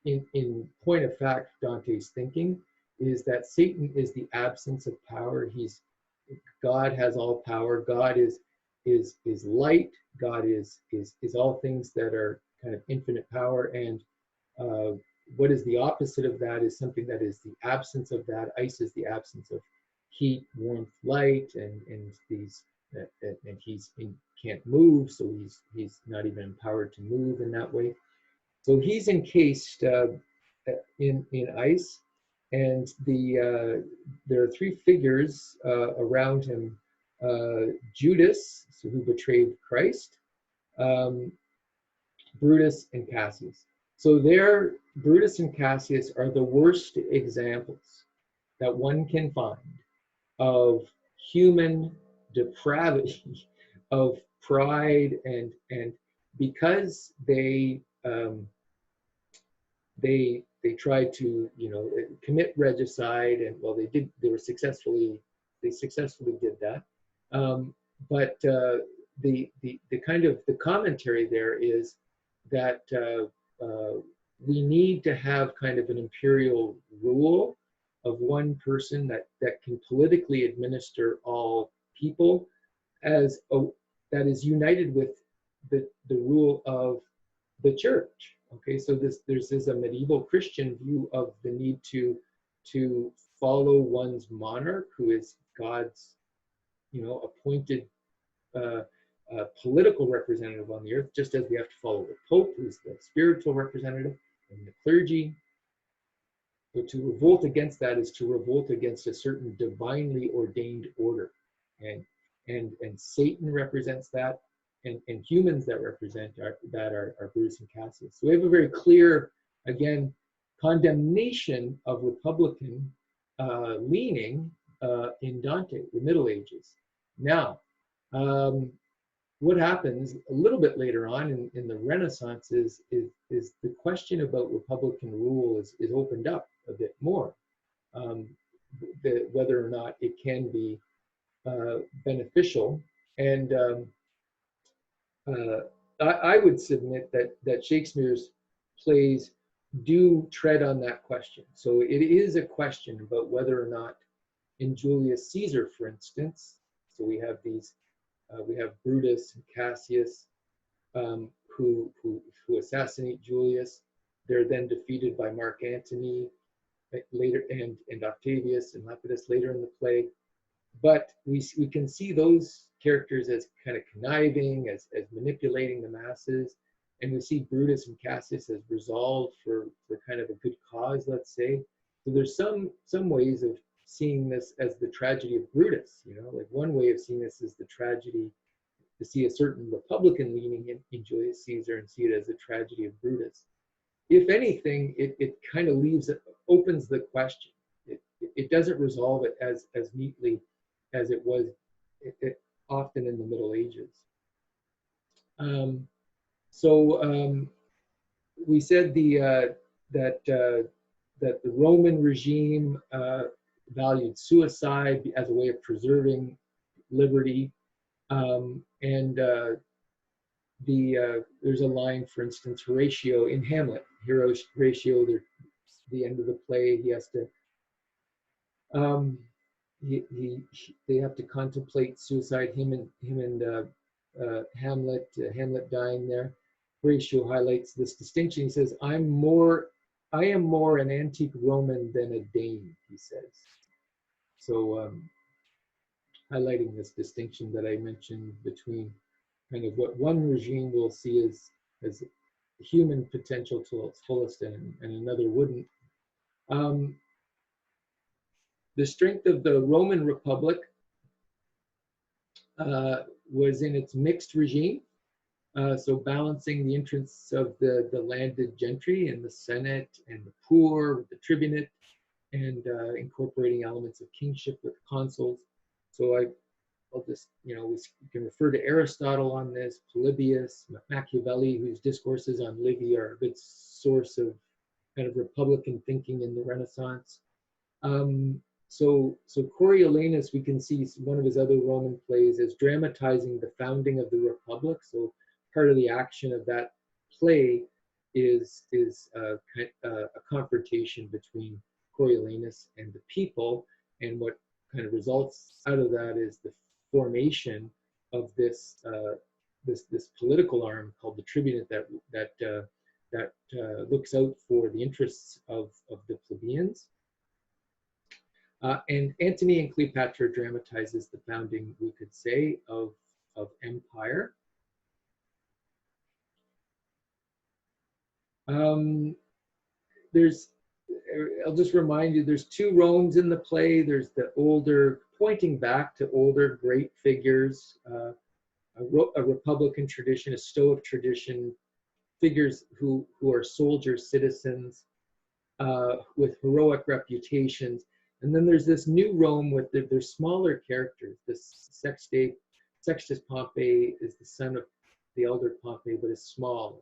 in point of fact, Dante's thinking is that Satan is the absence of power. God has all power. God is light. God is all things that are kind of infinite power. And what is the opposite of that is something that is the absence of that. Ice is the absence of heat, warmth, light, and he's can't move, so he's not even empowered to move in that way. So he's encased in ice, and there are three figures around him: Judas, who betrayed Christ, Brutus, and Cassius. So there, Brutus and Cassius are the worst examples that one can find of human depravity, of pride, and because they tried to commit regicide, and well, they successfully did that, but the kind of the commentary there is that we need to have kind of an imperial rule of one person that can politically administer all people that is united with the rule of the church. Okay, so there's a medieval Christian view of the need to follow one's monarch, who is God's appointed political representative on the earth, just as we have to follow the Pope, who's the spiritual representative, and the clergy. So to revolt against that is to revolt against a certain divinely ordained order, and Satan represents that, and humans that represent are Brutus and Cassius. So we have a very clear, again, condemnation of Republican leaning in Dante, the Middle Ages. Now, what happens a little bit later on in the Renaissance is the question about Republican rule is opened up a bit more. whether or not it can be beneficial. And I would submit that Shakespeare's plays do tread on that question. So it is a question about whether or not, in Julius Caesar, for instance, so we have Brutus and Cassius who assassinate Julius. They're then defeated by Mark Antony later, and Octavius and Lepidus later in the play. But we can see those characters as kind of conniving, as manipulating the masses. And we see Brutus and Cassius as resolved for kind of a good cause, let's say. So there's some ways of seeing this as the tragedy of Brutus. Like one way of seeing this is the tragedy, to see a certain Republican leaning in Julius Caesar and see it as a tragedy of Brutus. If anything, it kind of opens the question. It doesn't resolve it as neatly as it was often in the Middle Ages. We said that the Roman regime valued suicide as a way of preserving liberty, there's a line, for instance, Horatio in Hamlet. Horatio, the end of the play, he has to they have to contemplate suicide. Him and Hamlet dying there. Horatio highlights this distinction. He says, I am more an antique Roman than a Dane, he says. So highlighting this distinction that I mentioned between kind of what one regime will see as human potential to its fullest and another wouldn't. The strength of the Roman Republic was in its mixed regime. So balancing the interests of the landed gentry and the Senate and the poor with the tribunate, and incorporating elements of kingship with consuls. So I'll just, we can refer to Aristotle on this, Polybius, Machiavelli, whose discourses on Livy are a good source of kind of Republican thinking in the Renaissance. So Coriolanus, we can see one of his other Roman plays as dramatizing the founding of the Republic. So part of the action of that play is a confrontation between Coriolanus and the people, and what kind of results out of that is the formation of this political arm called the tribunate that looks out for the interests of the plebeians. And Antony and Cleopatra dramatizes the founding, we could say, of empire. I'll just remind you, there's two Romes in the play. There's the older, pointing back to older great figures, a Republican tradition, a Stoic tradition, figures who are soldier citizens with heroic reputations. And then there's this new Rome with their smaller characters. This Sextus Pompey is the son of the elder Pompey, but is smaller.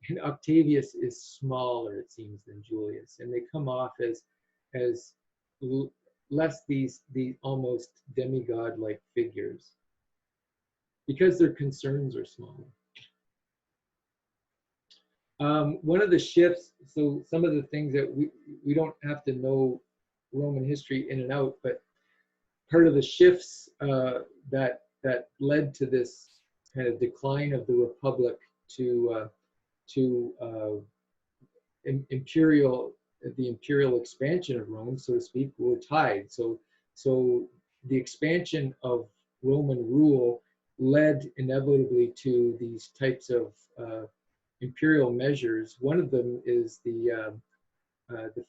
And Octavius is smaller, it seems, than Julius. And they come off as less these almost demigod-like figures because their concerns are smaller. One of the shifts, so some of the things that we don't have to know Roman history in and out, but part of the shifts that led to this kind of decline of the Republic to the imperial expansion of Rome, so to speak, were tied. So the expansion of Roman rule led inevitably to these types of imperial measures. One of them is the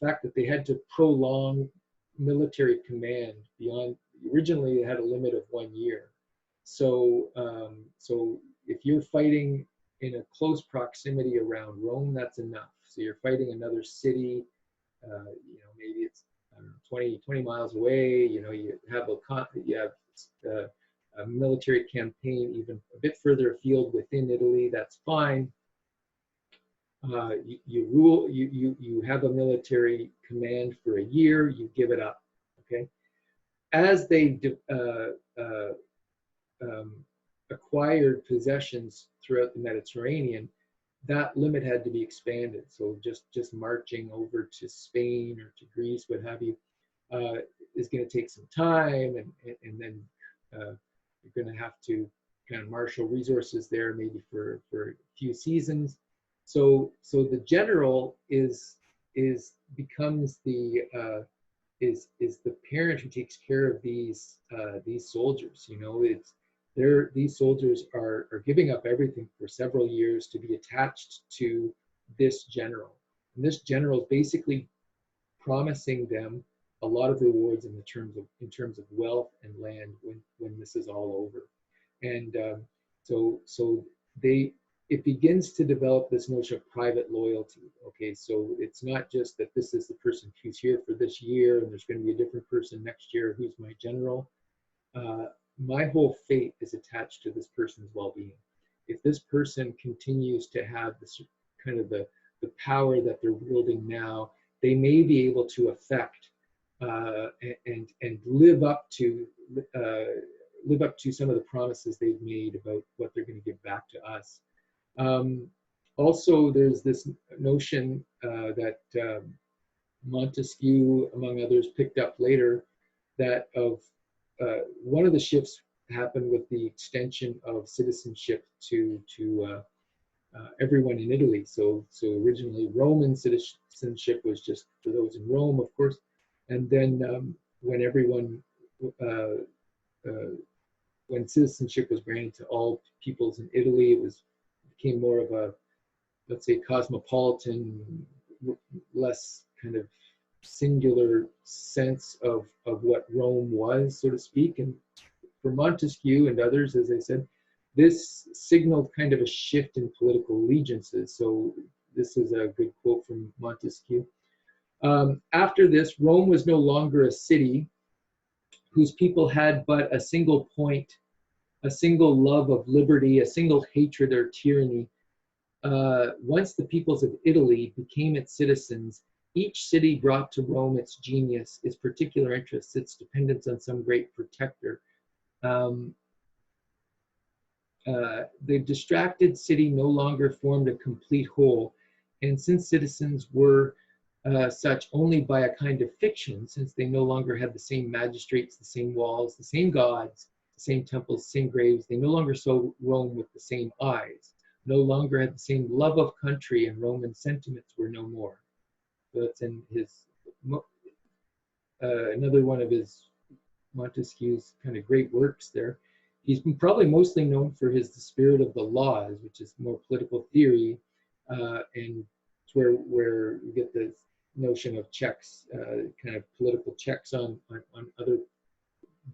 fact that they had to prolong military command beyond. Originally, they had a limit of 1 year. So if you're fighting in a close proximity around Rome, that's enough. So you're fighting another city, maybe it's 20 miles away. You have a military campaign even a bit further afield within Italy. That's fine. You have a military command for a year. You give it up. as they acquired possessions throughout the Mediterranean, that limit had to be expanded. So just marching over to Spain or to Greece, what have you, is going to take some time, and then you're going to have to kind of marshal resources there, maybe for a few seasons. So the general becomes the parent who takes care of these soldiers. You know, these soldiers are giving up everything for several years to be attached to this general, and this general is basically promising them a lot of rewards in terms of wealth and land when this is all over. And so it begins to develop this notion of private loyalty. Okay, so it's not just that this is the person who's here for this year and there's going to be a different person next year who's my general. My whole fate is attached to this person's well-being. If this person continues to have this kind of the power that they're wielding now, they may be able to affect and live up to some of the promises they've made about what they're going to give back to us. Also, there's this notion that Montesquieu, among others, picked up later, that one of the shifts happened with the extension of citizenship to everyone in Italy. So originally Roman citizenship was just for those in Rome, of course, and then when citizenship was granted to all peoples in Italy, it became more of a, let's say, cosmopolitan, less kind of singular sense of what Rome was, so to speak. And for Montesquieu and others, as I said, this signaled kind of a shift in political allegiances. So this is a good quote from Montesquieu. After this, Rome was no longer a city whose people had but a single point, a single love of liberty, a single hatred or tyranny. Once the peoples of Italy became its citizens, each city brought to Rome its genius, its particular interests, its dependence on some great protector. The distracted city no longer formed a complete whole, and since citizens were such only by a kind of fiction, since they no longer had the same magistrates, the same walls, the same gods, the same temples, the same graves, they no longer saw Rome with the same eyes, no longer had the same love of country, and Roman sentiments were no more. So that's in his another one of his Montesquieu's kind of great works there. He's probably mostly known for his The Spirit of the Laws, which is more political theory, and it's where we get this notion of checks, kind of political checks on other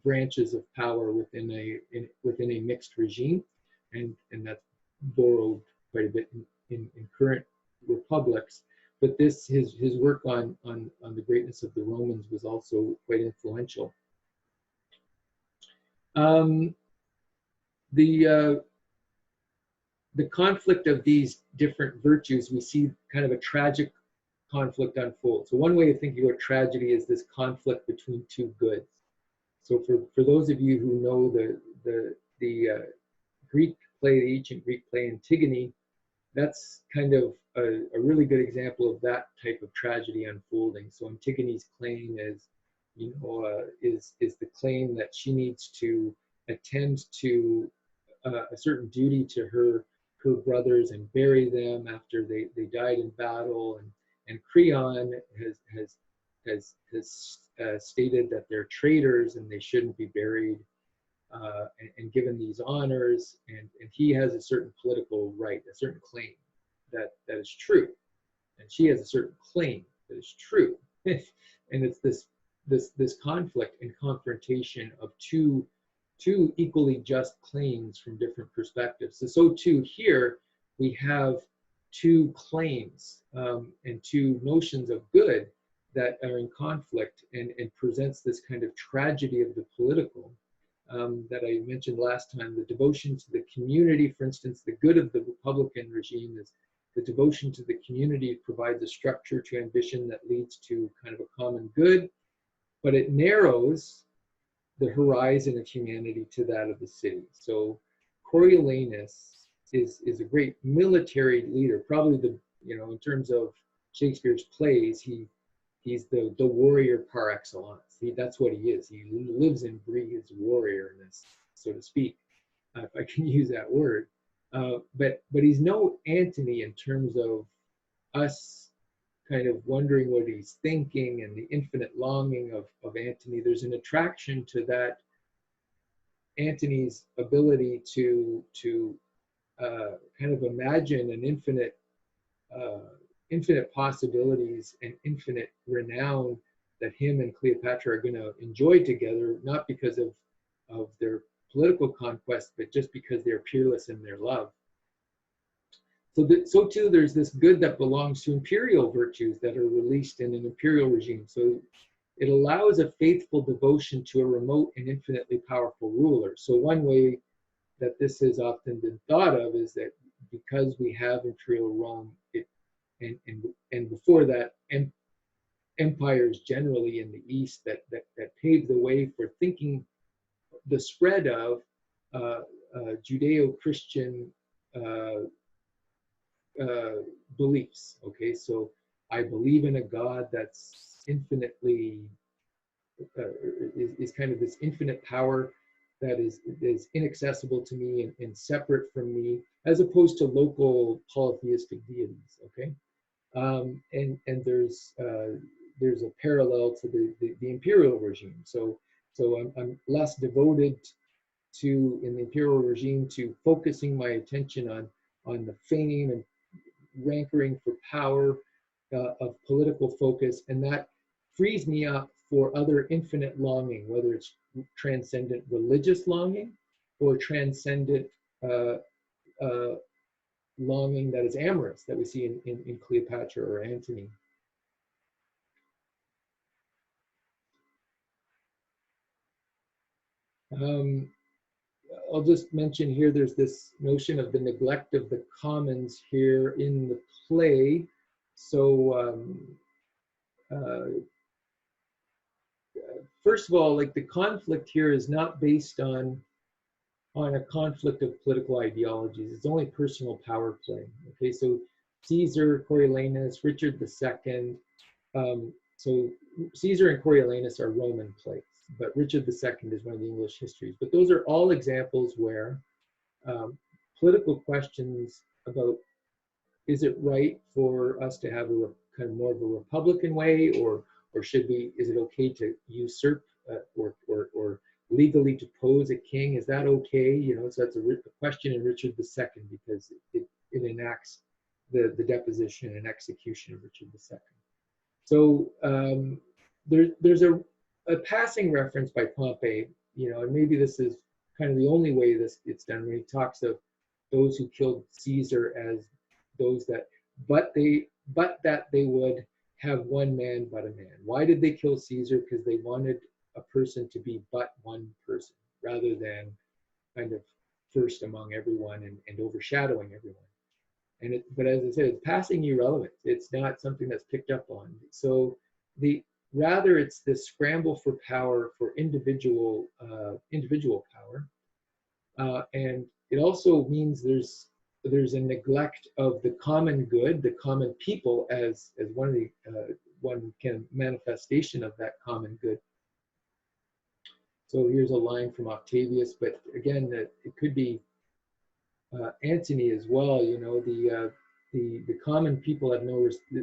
branches of power within a mixed regime, and that's borrowed quite a bit in current republics. But his work on the greatness of the Romans was also quite influential. The conflict of these different virtues, we see kind of a tragic conflict unfold. So one way of thinking about tragedy is this conflict between two goods. So for those of you who know the Greek play, the ancient Greek play Antigone, that's kind of a really good example of that type of tragedy unfolding. So Antigone's claim is the claim that she needs to attend to a certain duty to her brothers and bury them after they died in battle, and Creon has stated that they're traitors and they shouldn't be buried and given these honors, and he has a certain political right, a certain claim that is true, and she has a certain claim that is true. And it's this conflict and confrontation of two equally just claims from different perspectives. So too here we have two claims and two notions of good that are in conflict, and presents this kind of tragedy of the political that I mentioned last time. The devotion to the community, for instance, the good of the Republican regime is the devotion to the community provides a structure to ambition that leads to kind of a common good, but it narrows the horizon of humanity to that of the city. So Coriolanus is a great military leader, probably the, in terms of Shakespeare's plays, he's the warrior par excellence. That's what he is. He lives and breathes warriorness, so to speak, if I can use that word. But he's no Antony in terms of us kind of wondering what he's thinking and the infinite longing of Antony. There's an attraction to that Antony's ability to kind of imagine an infinite possibilities and infinite renown that him and Cleopatra are going to enjoy together, not because of their political conquest, but just because they're peerless in their love. So too, there's this good that belongs to imperial virtues that are released in an imperial regime. So it allows a faithful devotion to a remote and infinitely powerful ruler. So one way that this has often been thought of is that because we have imperial Rome, and before that, empires generally in the East that paved the way for thinking the spread of Judeo-Christian beliefs. Okay, so I believe in a God that's infinitely is kind of this infinite power that is inaccessible to me and separate from me, as opposed to local polytheistic deities. Okay, and there's a parallel to the imperial regime. So I'm less devoted to, in the imperial regime, to focusing my attention on the fame and rankering for power of political focus, and that frees me up for other infinite longing, whether it's transcendent religious longing or transcendent longing that is amorous, that we see in Cleopatra or Antony. I'll just mention here, there's this notion of the neglect of the commons here in the play. So first of all, like, the conflict here is not based on a conflict of political ideologies. It's only personal power play. Okay, so Caesar, Coriolanus, Richard II. So Caesar and Coriolanus are Roman plays, but Richard II is one of the English histories. But those are all examples where political questions about, is it right for us to have a kind of more of a republican way, or is it okay to usurp or legally depose a king? Is that okay? So that's a question in Richard II, because it enacts the deposition and execution of Richard II. So there's a passing reference by Pompey, and maybe this is kind of the only way it's done, when he talks of those who killed Caesar as those that they would have one man but a man. Why did they kill Caesar? Because they wanted a person to be but one person, rather than kind of first among everyone and overshadowing everyone. But as I said, it's passing irrelevant. It's not something that's picked up on. So rather it's this scramble for power, for individual power, and it also means there's a neglect of the common good, the common people, as one manifestation of that common good. So here's a line from Octavius, but again, it could be Antony as well. The common people have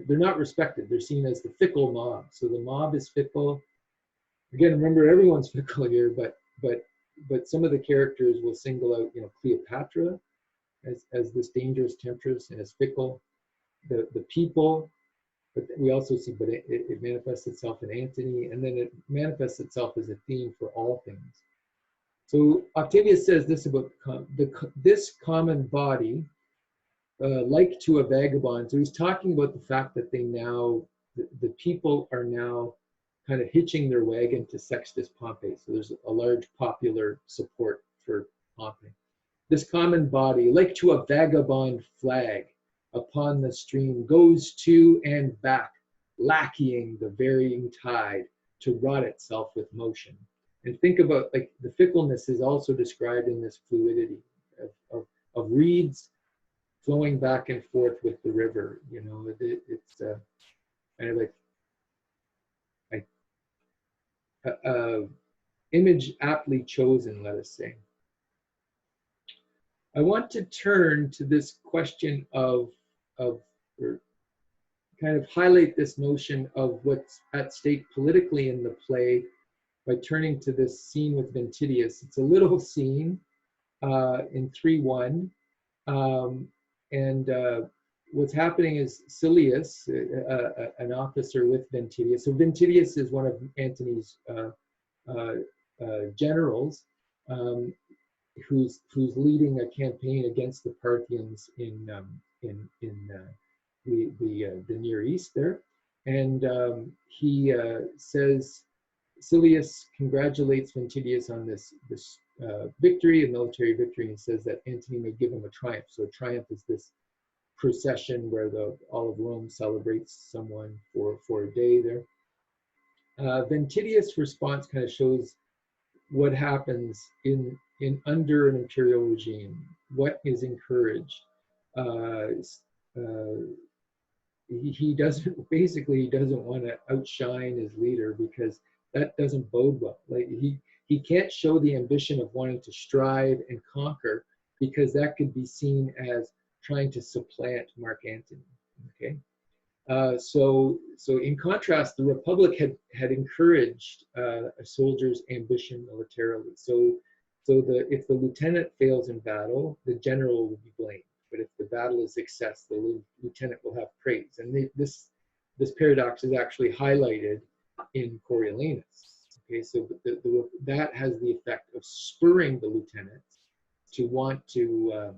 they're not respected. They're seen as the fickle mob. So the mob is fickle. Again, remember, everyone's fickle here, but some of the characters will single out, Cleopatra as this dangerous temptress and as fickle. The people, but we also see, but it manifests itself in Antony, and then it manifests itself as a theme for all things. So Octavius says this about this common body, like to a vagabond. So he's talking about the fact that the people are now kind of hitching their wagon to Sextus Pompey. So there's a large popular support for Pompey. This common body, like to a vagabond flag upon the stream, goes to and back, lackeying the varying tide to rot itself with motion. And think about, like, the fickleness is also described in this fluidity of reeds flowing back and forth with the river. You know, it's kind of like image aptly chosen, let us say. I want to turn to this question of or kind of highlight this notion of what's at stake politically in the play by turning to this scene with Ventidius. It's a little scene in 3:1, and what's happening is Silius, an officer with Ventidius. So Ventidius is one of Antony's generals, who's leading a campaign against the Parthians in the Near East there, and he says, Silius congratulates Ventidius on this victory, a military victory, and says that Antony may give him a triumph. So a triumph is this procession where all of Rome celebrates someone for a day there. Ventidius' response kind of shows what happens in under an imperial regime, what is encouraged. He doesn't want to outshine his leader, because that doesn't bode well. Like, he can't show the ambition of wanting to strive and conquer, because that could be seen as trying to supplant Mark Antony. Okay, so in contrast, the Republic had encouraged a soldier's ambition militarily. So if the lieutenant fails in battle, the general will be blamed. But if the battle is a success, the lieutenant will have praise. And this paradox is actually highlighted in Coriolanus. Okay, so that has the effect of spurring the lieutenant to want to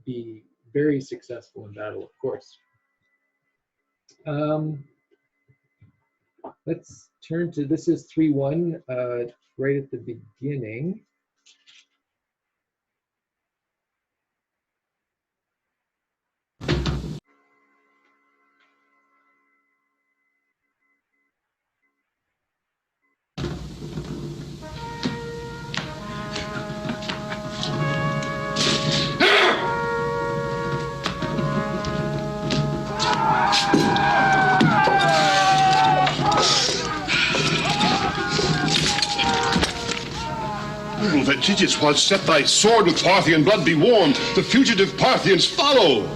be very successful in battle, of course. Let's turn to, this is 3:1, right at the beginning. Ventidius, while set thy sword with Parthian blood be warmed, the fugitive Parthians follow.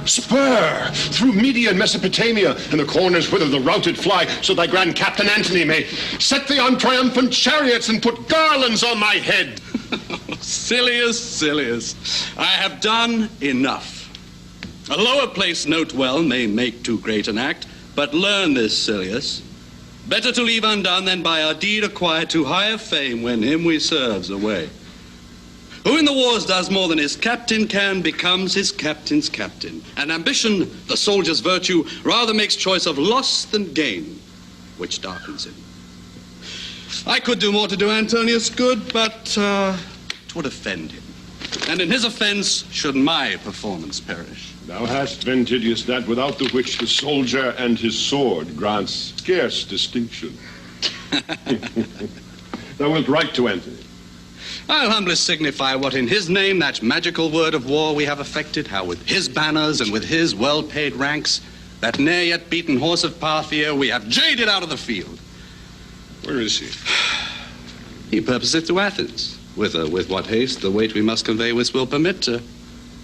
Spur through Media and Mesopotamia, and the corners whither the routed fly, so thy grand captain Antony may set thee on triumphant chariots and put garlands on thy head. Silius, I have done enough. A lower place, note well, may make too great an act, but learn this, Silius. Better to leave undone than by our deed acquire too high a fame when him we serves away. Who in the wars does more than his captain can becomes his captain's captain. And ambition, the soldier's virtue, rather makes choice of loss than gain, which darkens him. I could do more to do Antonius good, but 'twould offend him. And in his offense should my performance perish. Thou hast, Ventidius, that without the which the soldier and his sword grants scarce distinction. Thou wilt write to Antony. I'll humbly signify what in his name that magical word of war we have effected, how with his banners and with his well-paid ranks, that ne'er yet beaten horse of Parthia we have jaded out of the field. Where is he? He purposeth to Athens. With what haste the weight we must convey which will permit,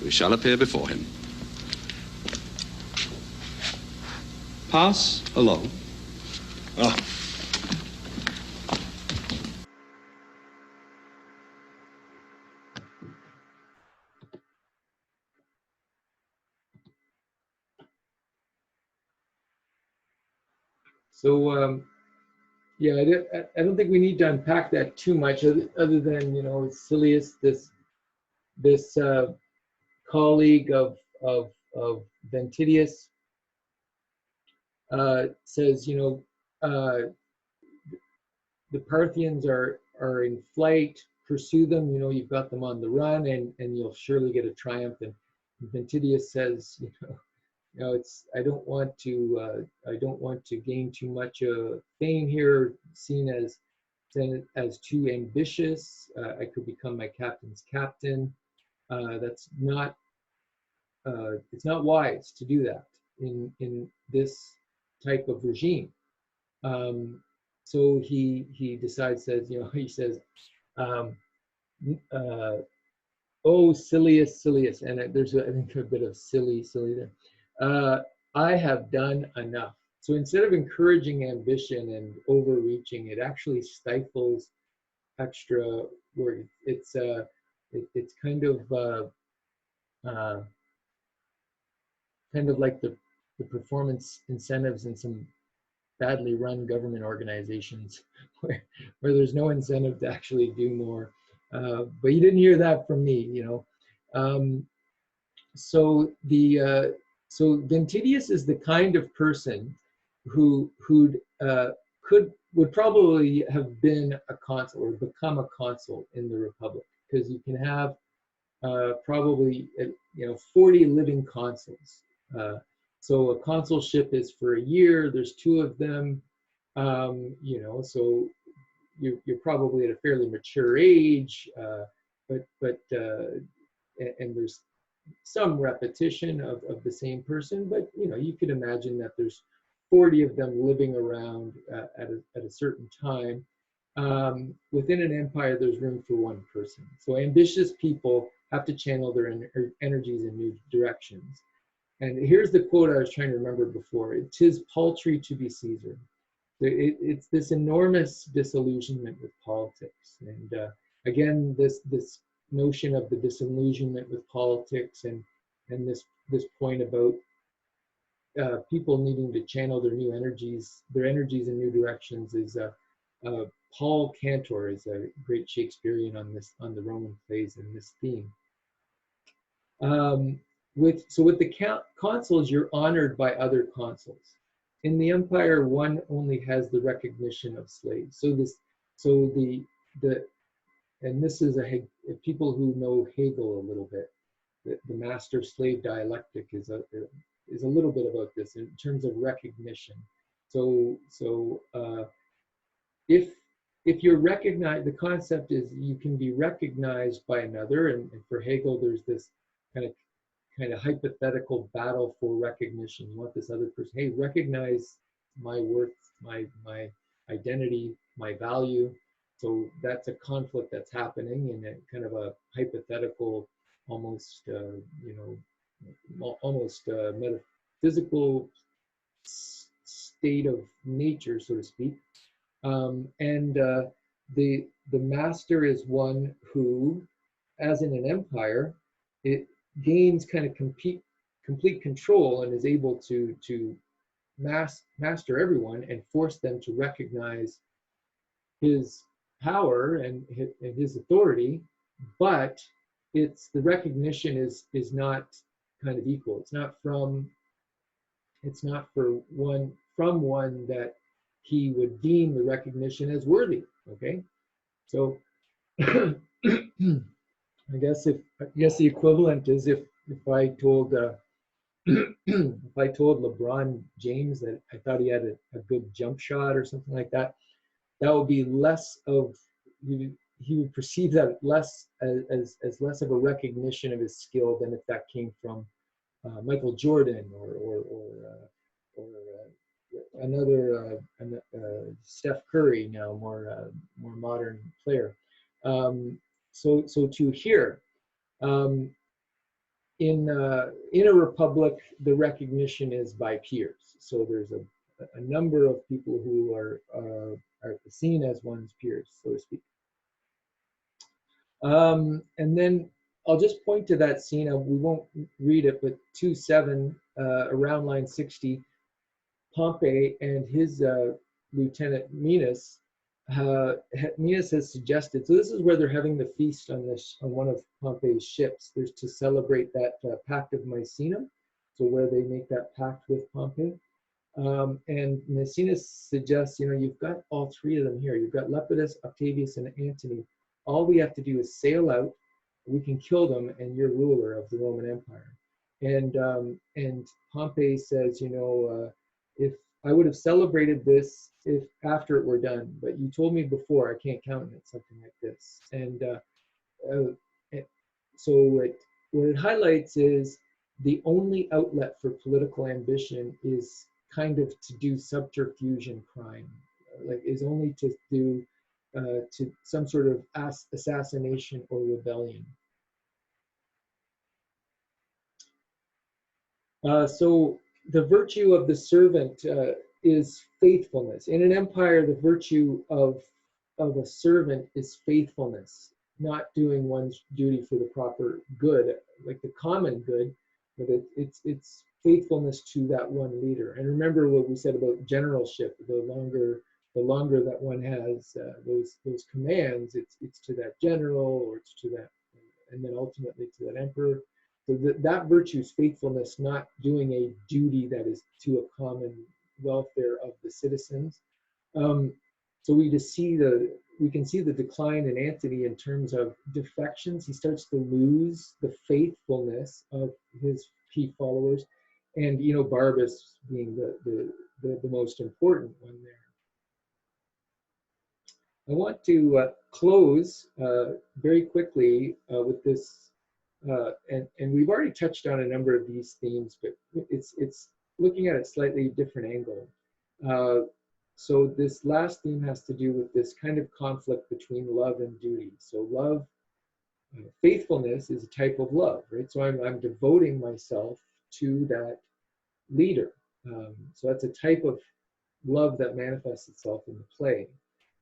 we shall appear before him. Pass along. Ah. So, yeah, I don't think we need to unpack that too much, other than, you know, Silius, this colleague of Ventidius, says, you know, the Parthians are in flight, pursue them, you know, you've got them on the run, and you'll surely get a triumph. And Ventidius says, you know, I don't want to gain too much fame here, seen as too ambitious. I could become my captain's captain. That's not it's not wise to do that in this type of regime. So he decides, says, he says, oh, Silius, and there's I think a bit of silly there. I have done enough. So instead of encouraging ambition and overreaching, it actually stifles extra work. It's kind of like the performance incentives in some badly run government organizations where there's no incentive to actually do more. But you didn't hear that from me, So Ventidius is the kind of person who would probably have been a consul or become a consul in the Republic, because you can have probably 40 living consuls. So a consulship is for a year. There's 2 of them. So you're probably at a fairly mature age, and there's some repetition of the same person, but you could imagine that there's 40 of them living around at a certain time. Within an empire, there's room for 1 person. So ambitious people have to channel their energies in new directions. And here's the quote I was trying to remember before: "'Tis paltry to be Caesar." It's this enormous disillusionment with politics, and again, this notion of the disillusionment with politics, and this point about people needing to channel their energies in new directions is Paul Cantor is a great Shakespearean on the Roman plays and this theme. With the consuls, you're honored by other consuls. In the empire, one only has the recognition of slaves. So this is people who know Hegel a little bit. The master-slave dialectic is a little bit about this in terms of recognition. So if you're recognized, the concept is you can be recognized by another, and for Hegel, there's this kind of hypothetical battle for recognition. You want this other person, hey, recognize my worth, my identity, my value. So that's a conflict that's happening in a kind of a hypothetical, almost metaphysical state of nature, so to speak. The master is one who, as in an empire, it gains kind of complete control and is able to master everyone and force them to recognize his power and his authority, but the recognition is not kind of equal. It's not from one that he would deem the recognition as worthy. Okay, so I guess the equivalent is if I told LeBron James that I thought he had a good jump shot or something like that, that would be less of, he would perceive that less as less of a recognition of his skill than if that came from Michael Jordan or another Steph Curry, now more modern player. So to hear, in a republic, the recognition is by peers. So there's a number of people who are seen as one's peers, so to speak. And then I'll just point to that scene. We won't read it, but 2:7, around line 60, Pompey and his lieutenant Minos has suggested, so this is where they're having the feast on one of Pompey's ships. There's to celebrate that pact of Misenum, so where they make that pact with Pompey. And Maecenas suggests, you've got all 3 of them here. You've got Lepidus, Octavius, and Antony. All we have to do is sail out, we can kill them, and you're ruler of the Roman Empire. And Pompey says, if I would have celebrated this if after it were done, but you told me before I can't countenance something like this. And so what it highlights is the only outlet for political ambition is kind of to do subterfuge and crime, like is only to do to some sort of assassination or rebellion. So the virtue of the servant is faithfulness. In an empire, the virtue of a servant is faithfulness, not doing one's duty for the proper good, like the common good, but it's faithfulness to that one leader. And remember what we said about generalship: the longer that one has those commands, it's to that general, or it's to that, and then ultimately to that emperor. So that virtue is faithfulness, not doing a duty that is to a common welfare of the citizens. So we can see the decline in Antony in terms of defections. He starts to lose the faithfulness of his key followers, and Barbas being the most important one there. I want to close very quickly with this, and we've already touched on a number of these themes, but it's looking at a slightly different angle. So this last theme has to do with this kind of conflict between love and duty. So love, faithfulness is a type of love, right? So I'm devoting myself to that leader. So that's a type of love that manifests itself in the play.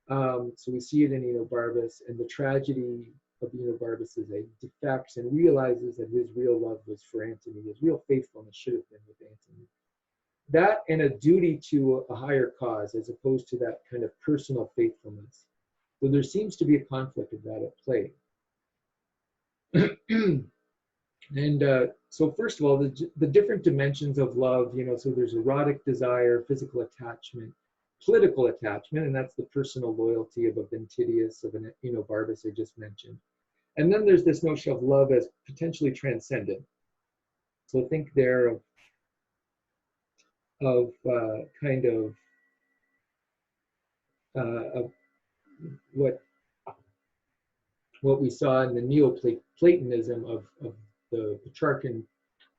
So we see it in Enobarbus, and the tragedy of Enobarbus is he defects and realizes that his real love was for Antony. His real faithfulness should have been with Antony. That and a duty to a higher cause, as opposed to that kind of personal faithfulness. So there seems to be a conflict of that at play. And so first of all, the different dimensions of love, so there's erotic desire, physical attachment, political attachment, and that's the personal loyalty of a Ventidius, of an Enobarbus I just mentioned. And then there's this notion of love as potentially transcendent. So think there of kind of what we saw in the Neoplatonism of the Petrarchan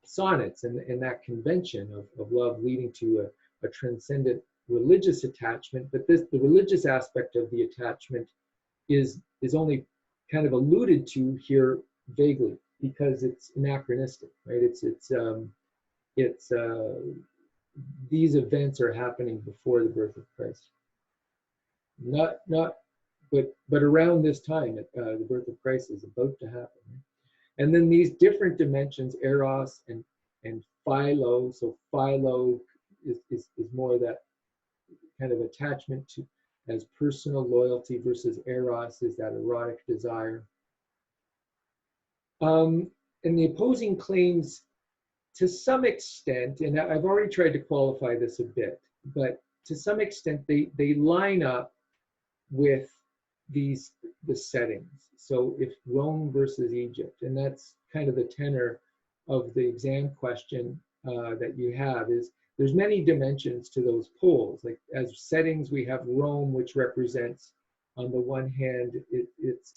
sonnets, and that convention of love leading to a transcendent religious attachment. But the religious aspect of the attachment is only kind of alluded to here vaguely, because it's anachronistic, right? These events are happening before the birth of Christ. But around this time, the birth of Christ is about to happen. And then these different dimensions, eros and philo. So philo is more that kind of attachment to as personal loyalty, versus eros is that erotic desire. And the opposing claims, to some extent, and I've already tried to qualify this a bit, but to some extent they line up with the settings. So if Rome versus Egypt, and that's kind of the tenor of the exam question that you have, is there's many dimensions to those poles. Like as settings, we have Rome, which represents, on the one hand, it's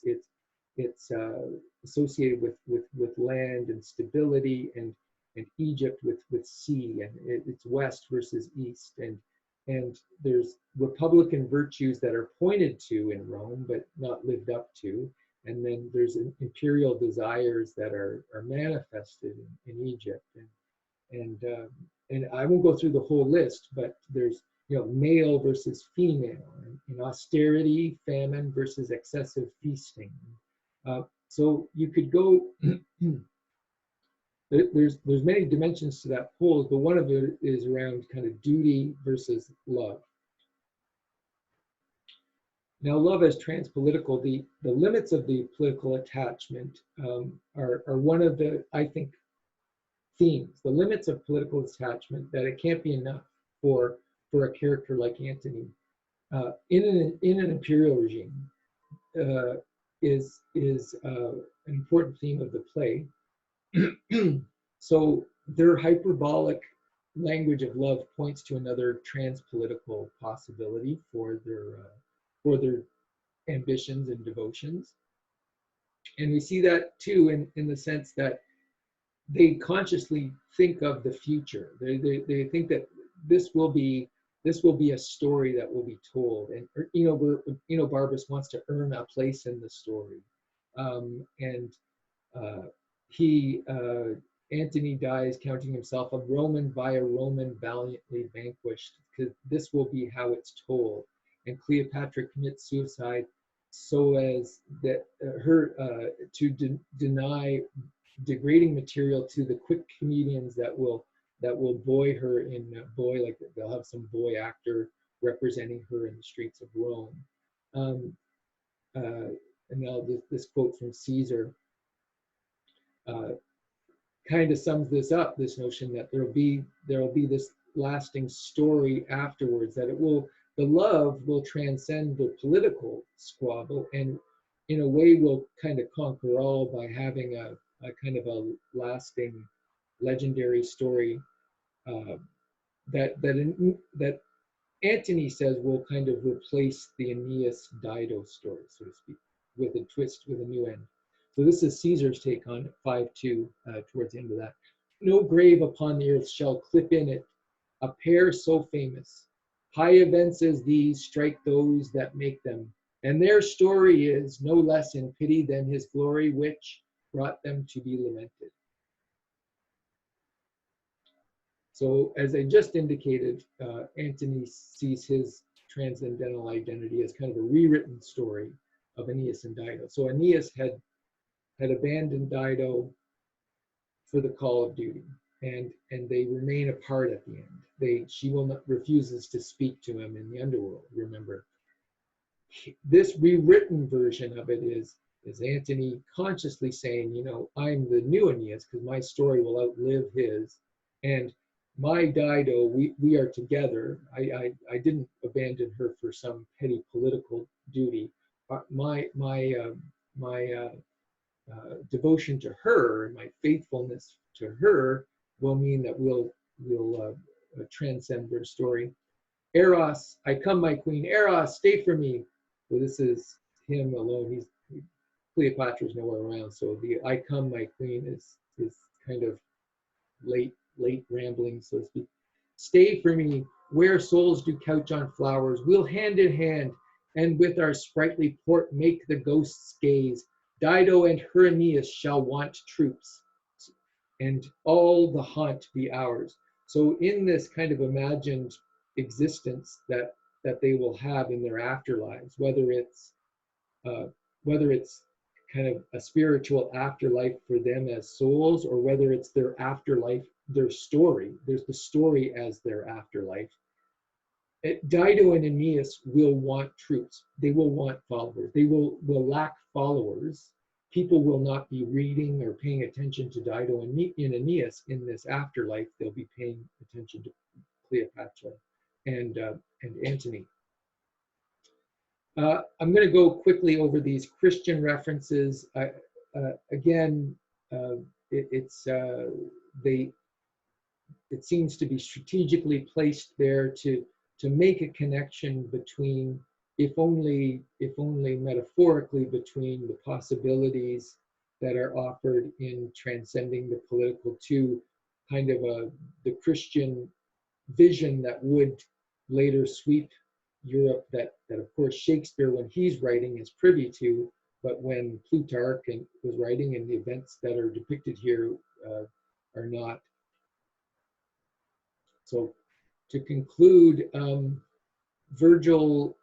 associated with land and stability, and Egypt with sea, and it's west versus east, and there's republican virtues that are pointed to in Rome but not lived up to, and then there's imperial desires that are manifested in Egypt, and I won't go through the whole list, but there's male versus female, and austerity, famine versus excessive feasting. So you could go. There's many dimensions to that pole, but one of it is around kind of duty versus love. Now, love as transpolitical, the limits of the political attachment are one of the, I think, themes. The limits of political attachment, that it can't be enough for a character like Antony in an imperial regime, is an important theme of the play. So their hyperbolic language of love points to another transpolitical possibility for their ambitions and devotions. And we see that too in the sense that they consciously think of the future. They think that this will be a story that will be told, and Barbas wants to earn a place in the story, and Antony dies counting himself a Roman by a Roman valiantly vanquished, because this will be how it's told. And Cleopatra commits suicide so as that deny degrading material to the quick comedians that will buoy her in like they'll have some boy actor representing her in the streets of Rome. And now this quote from Caesar kind of sums this up, this notion that there'll be this lasting story afterwards, that the love will transcend the political squabble, and in a way will kind of conquer all by having a kind of a lasting legendary story that Antony says will kind of replace the Aeneas Dido story, so to speak, with a twist, with a new end. So this is Caesar's take on it, 5-2, towards the end of that. No grave upon the earth shall clip in it a pair so famous. High events as these strike those that make them, and their story is no less in pity than his glory, which brought them to be lamented. So as I just indicated, Antony sees his transcendental identity as kind of a rewritten story of Aeneas and Dido. So Aeneas had abandoned Dido for the call of duty, and they remain apart at the end. She refuses to speak to him in the underworld. Remember, this rewritten version of it is Antony consciously saying, I'm the new Aeneas because my story will outlive his, and my Dido, we are together. I didn't abandon her for some petty political duty. My devotion to her, my faithfulness to her, will mean that we'll transcend their story. Eros, I come, my queen. Eros, stay for me. So this is him alone. Cleopatra's nowhere around. So the I come, my queen is kind of late rambling, so to speak. Stay for me, where souls do couch on flowers. We'll hand in hand, and with our sprightly port make the ghosts gaze. Dido and her Aeneas shall want troops, and all the haunt be ours. So in this kind of imagined existence that they will have in their afterlives, whether it's kind of a spiritual afterlife for them as souls, or whether it's their afterlife, their story. There's the story as their afterlife. Dido and Aeneas will want troops. They will want followers. They will lack followers. People will not be reading or paying attention to Dido and Aeneas in this afterlife. They'll be paying attention to Cleopatra and Antony. I'm going to go quickly over these Christian references. Again, it seems to be strategically placed there to make a connection between, if only metaphorically, between the possibilities that are offered in transcending the political to kind of the Christian vision that would later sweep Europe, that of course Shakespeare, when he's writing, is privy to, but when Plutarch was writing, and the events that are depicted here are not. So to conclude, Virgil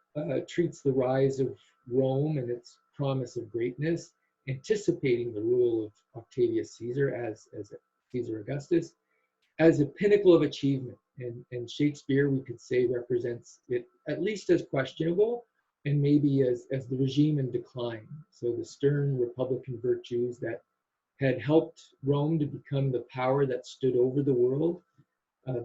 treats the rise of Rome and its promise of greatness, anticipating the rule of Octavius Caesar as Caesar Augustus, as a pinnacle of achievement. And Shakespeare, we could say, represents it at least as questionable, and maybe as the regime in decline. So the stern republican virtues that had helped Rome to become the power that stood over the world,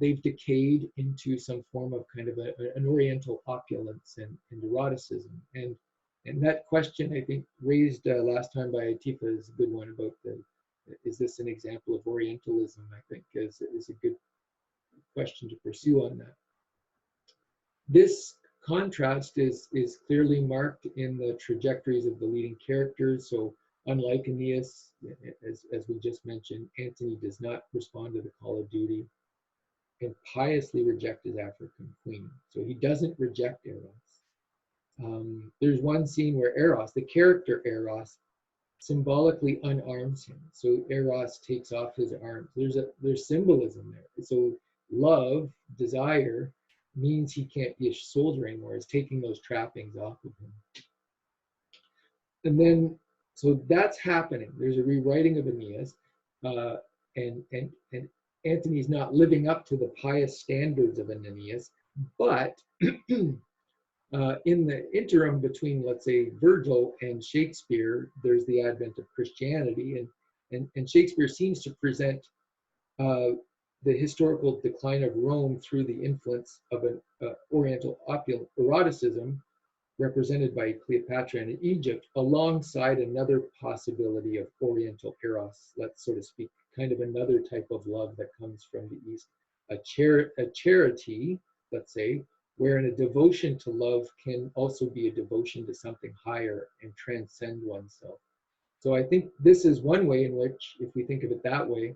they've decayed into some form of kind of an oriental opulence and eroticism. And that question, I think, raised last time by Atifa, is a good one about Is this an example of Orientalism? I think is a good question to pursue on that. This contrast is clearly marked in the trajectories of the leading characters. So unlike Aeneas, as we just mentioned, Antony does not respond to the call of duty and piously reject his African queen. So he doesn't reject Eros. There's one scene where Eros, the character Eros, symbolically unarms him. So Eros takes off his arms. There's symbolism there. So love, desire, means he can't be a soldier anymore. It's taking those trappings off of him. And then, so that's happening. There's a rewriting of Aeneas, and Antony's not living up to the pious standards of an Aeneas, but in the interim between, let's say, Virgil and Shakespeare, there's the advent of Christianity, and Shakespeare seems to present the historical decline of Rome through the influence of an Oriental opulent eroticism represented by Cleopatra in Egypt, alongside another possibility of Oriental eros, let's so to speak, kind of another type of love that comes from the East, a charity, let's say, wherein a devotion to love can also be a devotion to something higher and transcend oneself. So I think this is one way in which, if we think of it that way,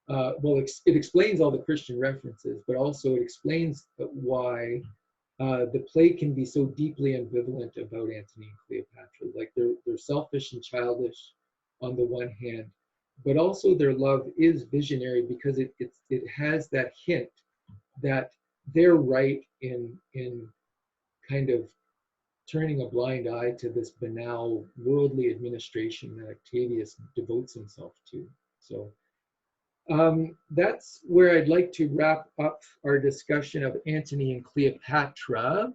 it explains all the Christian references, but also it explains why the play can be so deeply ambivalent about Antony and Cleopatra. Like they're selfish and childish on the one hand, but also their love is visionary because it has that hint that they're right in kind of turning a blind eye to this banal worldly administration that Octavius devotes himself to. So that's where I'd like to wrap up our discussion of Antony and Cleopatra.